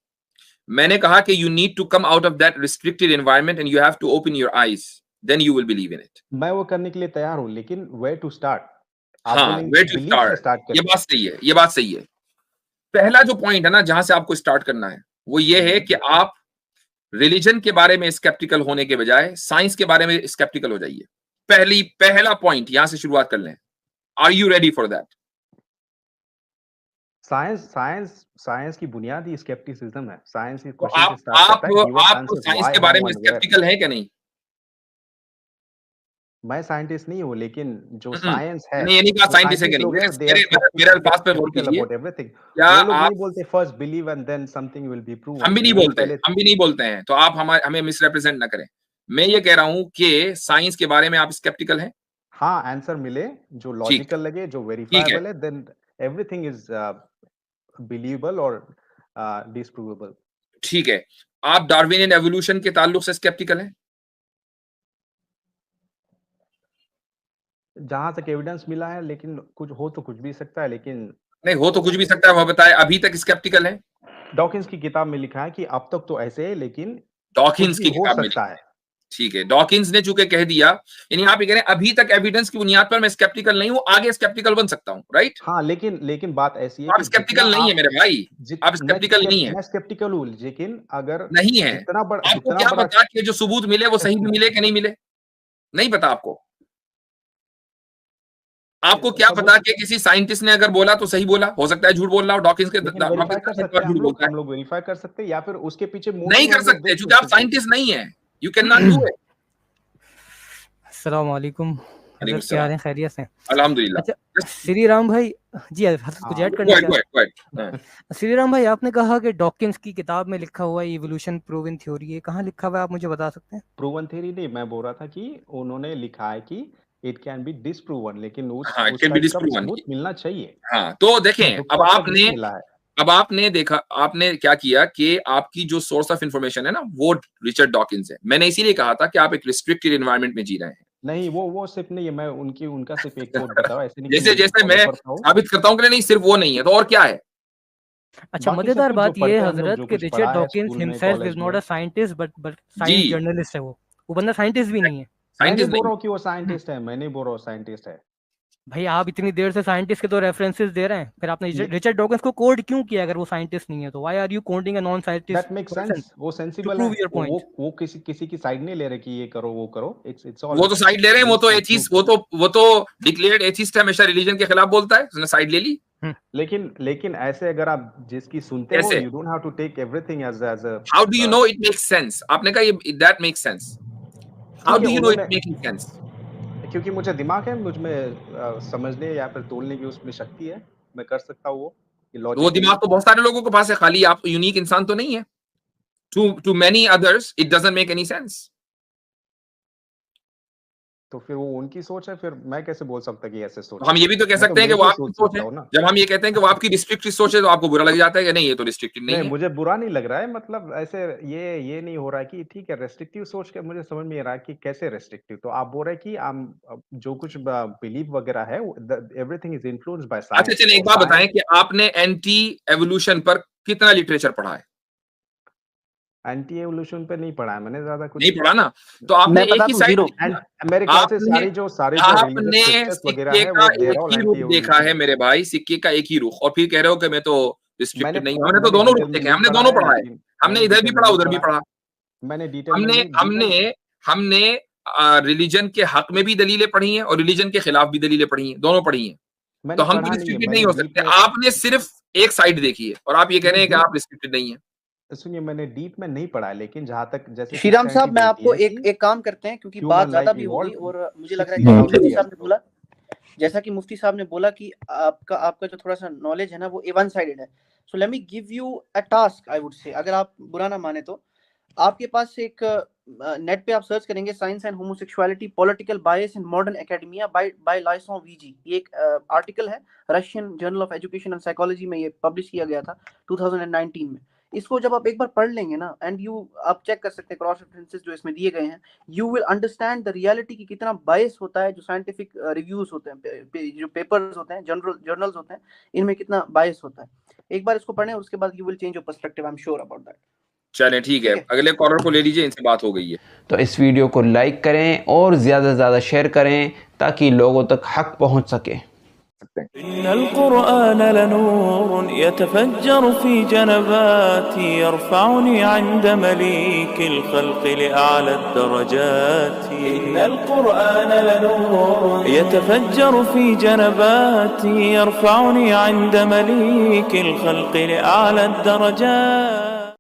मैंने कहा कि you need to come out of that restricted environment and you have to open your eyes, then you will believe in it. मैं वो करने के लिए तैयार हूँ, लेकिन वेयर टू स्टार्ट? आप हाँ, बोलेंगे वेयर कि टू बिलीफ से स्टार्ट, स्टार्ट ये करें। बात सही है, ये बात सही है। पहला जो पॉइंट है ना जहां से आपको स्टार्ट करना है वो ये है कि आप रिलीजन के बारे में स्केप्टिकल होने के बजाय साइंस के बारे में स्केप्टिकल हो जाइए। पहला पॉइंट यहां से शुरुआत कर लें। Are you ready for that? Science की बुनियादी स्केप्टिसिज्म है। साइंस इस तो क्वेश्चन से स्टार्ट करता है, गिव अस आप आंसर्स, साइंस व्हाई, के बारे हाउ में एंड वेयर। स्केप्टिकल हैं क्या नहीं? मैं साइंटिस्ट नहीं हूँ, लेकिन जो साइंस है, मैंने ये नहीं कहा जो साइंटिस्ट है कि साइंटिस्ट नहीं, लोग हैं, दे आर मेरे अल्फाज पे गौर स्केप्टिकल कीजिए। About everything. क्या वो लोग आप, नहीं बोलते first believe and then something will be proven. हम भी नहीं वो बोलते, पहले हम भी नहीं बोलते हैं, तो आप हमें मिसरिप्रेजेंट ना करें। मैं ये कह रहा हूं कि साइंस के बारे में आप स्केप्टिकल हैं। हाँ आंसर मिले जो लॉजिकल लगे, जो वेरीफाइबल है, देन एवरीथिंग इज बिलीवेबल और डिस्प्रूवेबल। ठीक है, आप डार्विनियन एवोल्यूशन के ताल्लुक से स्केप्टिकल हैं? जहां तक एविडेंस मिला है, लेकिन कुछ हो तो कुछ भी सकता है, लेकिन नहीं हो तो कुछ भी सकता है, वह बताए। अभी तक स्केप्टिकल हैं? डॉकिंस की किताब में लिखा है कि अब तक तो ऐसे है, लेकिन डॉकिंस कुछ की भी हो किताब में सकता है। ठीक है, डॉकिंस ने चूंकि कह दिया, यानी आप ये कह रहे हैं अभी तक एविडेंस की बुनियाद पर मैं स्केप्टिकल नहीं हूं, आगे स्केप्टिकल बन सकता हूं, राइट? हाँ, लेकिन बात ऐसी है आप कि स्केप्टिकल नहीं है मेरे भाई, आप स्केप्टिकल नहीं है। मैं स्केप्टिकल हूँ, लेकिन अगर नहीं है। जितना आपको क्या बड़ा पता कि जो सबूत मिले वो सही भी मिले कि नहीं मिले? नहीं पता आपको। आपको क्या पता कि किसी साइंटिस्ट ने अगर बोला तो सही बोला, हो सकता है झूठ बोल रहा हो। डॉकिंस के वेरीफाई कर सकते हैं झूठ बोलता है। हम लोग वेरीफाई कर सकते हैं, या फिर उसके पीछे नहीं कर सकते क्योंकि आप साइंटिस्ट नहीं है, you can not do it. अस्सलाम वालेकुम हज़रत, क्या हाल है, खैरियत से? अल्हम्दुलिल्लाह। अच्छा श्री राम भाई जी, हज़रत कुछ ऐड करना चाहते? श्री राम भाई, आपने कहा कि डॉकिंस की किताब में लिखा हुआ है इवोल्यूशन प्रूवन थ्योरी है, कहाँ लिखा हुआ है, आप मुझे बता सकते हैं? प्रूवन थ्योरी नहीं, मैं बोल रहा था कि उन्होंने लिखा है कि इट कैन बी डिसप्रूवन, लेकिन उस इट कैन बी टाइप का डिसप्रूवन सबूत मिलना चाहिए। हाँ, तो देखें तो अब आपने मिला है। अब आपने देखा, आपने क्या किया कि आपकी जो सोर्स ऑफ इंफॉर्मेशन है ना वो रिचर्ड डॉकिंस है। मैंने इसीलिए कहा था कि आप एक रिस्ट्रिक्टेड एनवायरनमेंट में जी रहे हैं। नहीं, वो सिर्फ नहीं है, मैं उनका सिर्फ एक कोट बताऊं, ऐसे नहीं कि जैसे मैं जैसे follow मैं करता हूं। साबित करता हूं कि नहीं सिर्फ वो नहीं है, तो और क्या है? अच्छा, बाकी सब मजेदार कुछ जो बात ये पढ़ते है हैं हम लोग, हजरत जो कि कुछ रिचर्ड पढ़ा है डॉकिंस स्कूल में, हिमसेल्फ कॉलेज इज नॉट में। अ साइंटिस्ट बट जी। साइंस जर्नलिस्ट है। वो बंदा साइंटिस्ट भी नहीं है। मैं नहीं साइंटिस्ट बोल नहीं। रहा हूँ कि वो साइंटिस्ट है, मैं नहीं बोल रहा हूँ साइंटिस्ट है। भाई आप इतनी देर से साइंटिस्ट के तो रेफरेंसेस दे रहे हैं, फिर आपने रिचर्ड डॉकिंस को कोड क्यों किया अगर वो साइंटिस्ट नहीं है? तो why are you coding a non scientist that makes person sense, वो टू सेंसिबल प्रूव है। Your point? वो किसी की साइड नहीं ले रहे कि ये करो वो करो, इट्स ऑल वो तो साइड ले रहे हैं, वो तो एथीस्ट, वो तो डिक्लेयर्ड एथीस्ट है, हमेशा रिलीजन के खिलाफ बोलता है, उसने साइड ले ली। लेकिन ऐसे अगर आप जिसकी सुनते हो, कैसे? You don't have to take everything as a how do you know it makes sense? आपने कहा ये that makes sense, how do you know it उन्होंने, मेकिंग सेंस? क्योंकि मुझे दिमाग है, मुझ में समझने या फिर तोलने की उसमें शक्ति है, मैं कर सकता हूँ वो वो लॉजिकली। दिमाग तो बहुत सारे लोगों के पास है, खाली आप यूनिक इंसान तो नहीं है। Too many others it doesn't make any sense. तो फिर वो उनकी सोच है, फिर मैं कैसे बोल सकता कि ऐसे सोच? हम ये भी तो कह सकते हैं कि वो आपकी सोच है। जब हम ये कहते हैं कि वो आपकी रिस्ट्रिक्टेड सोच है तो आपको बुरा लग जाता है कि नहीं ये तो रिस्ट्रिक्टेड नहीं है। मुझे बुरा नहीं लग रहा है, मतलब ऐसे ये नहीं हो रहा है कि ठीक है रेस्ट्रिक्टिव सोच के, मुझे समझ में आ रहा है कि कैसे रेस्ट्रिक्टिव। तो आप बोल रहे हैं कि जो कुछ बिलीव वगैरह है, everything is influenced by science. अच्छा चलिए एक बात बताएं कि आपने एंटी एवोल्यूशन पर कितना लिटरेचर पढ़ा है? एंटी एवोल्यूशन पे नहीं पढ़ा है मैंने, ज्यादा कुछ नहीं पढ़ा ना, तो आपने एक ही साइड, मेरे ख्याल से सारे जो आपने सिक्के का एक ही रुख देखा है मेरे भाई, सिक्के का एक ही रुख, और फिर कह रहे हो कि मैं तो रिस्ट्रिक्टेड नहीं हूं। हमने तो दोनों रुख देखे, हमने दोनों पढ़ा है, हमने इधर भी पढ़ा उधर भी पढ़ा। मैंने डिटेल हमने रिलीजन के हक में भी दलीलें पढ़ी हैं और रिलीजन के खिलाफ भी दलीलें पढ़ी हैं, दोनों पढ़ी हैं। तो हम भी रिस्ट्रिक्टेड नहीं हो सकते। आपने सिर्फ एक साइड देखी है और आप ये कह रहे हैं कि आप रिस्ट्रिक्टेड नहीं है। सुनिए, मैंने डीप में नहीं पढ़ा है, लेकिन जहां तक जैसे श्रीराम साहब, मैं आपको एक काम करते हैं, क्योंकि बात ज्यादा भी होगी और मुझे लग रहा है कि मुफ्ती साहब ने बोला, जैसा कि मुफ्ती साहब ने बोला कि आपका जो थोड़ा सा नॉलेज है ना वो वन साइडेड है। So let me give you a task, I would say, अगर आप बुरा ना माने तो। आपके पास एक नेट पे आप सर्च करेंगे science and homosexuality political bias in modern academia by लाइसों वीजी। ये एक आर्टिकल है, Russian journal of education and psychology में ये पब्लिश किया गया था 2019 में। इसको जब आप एक बार पढ़ लेंगे ना, एंड आप चेक कर सकते हैं क्रॉस रेफरेंसेस जो इसमें दिए गए हैं, you will understand the reality की कितना बायस होता है जो साइंटिफिक रिव्यूज होते हैं, जो पेपर्स होते हैं, जर्नल्स होते हैं, इनमें कितना बायस होता है। एक बार इसको पढ़ें और उसके बाद you will change your perspective, I am sure about that. चलें ठीक है, अगले कॉलर को ले लीजिए, इनसे बात हो गई है। तो इस वीडियो को लाइक करें और ज़्यादा से ज़्यादा शेयर करें ताकि लोगों तक हक पहुंच सके। इन्नल कुरआन लनूर यतफज्जर फी जनबाती यरफउनी इंद मलीकिल खल्क़ लिअअला दरजात। इन्नल कुरआन लनूर यतफज्जर फी जनबाती यरफउनी इंद मलीकिल खल्क़ लिअअला दरजात।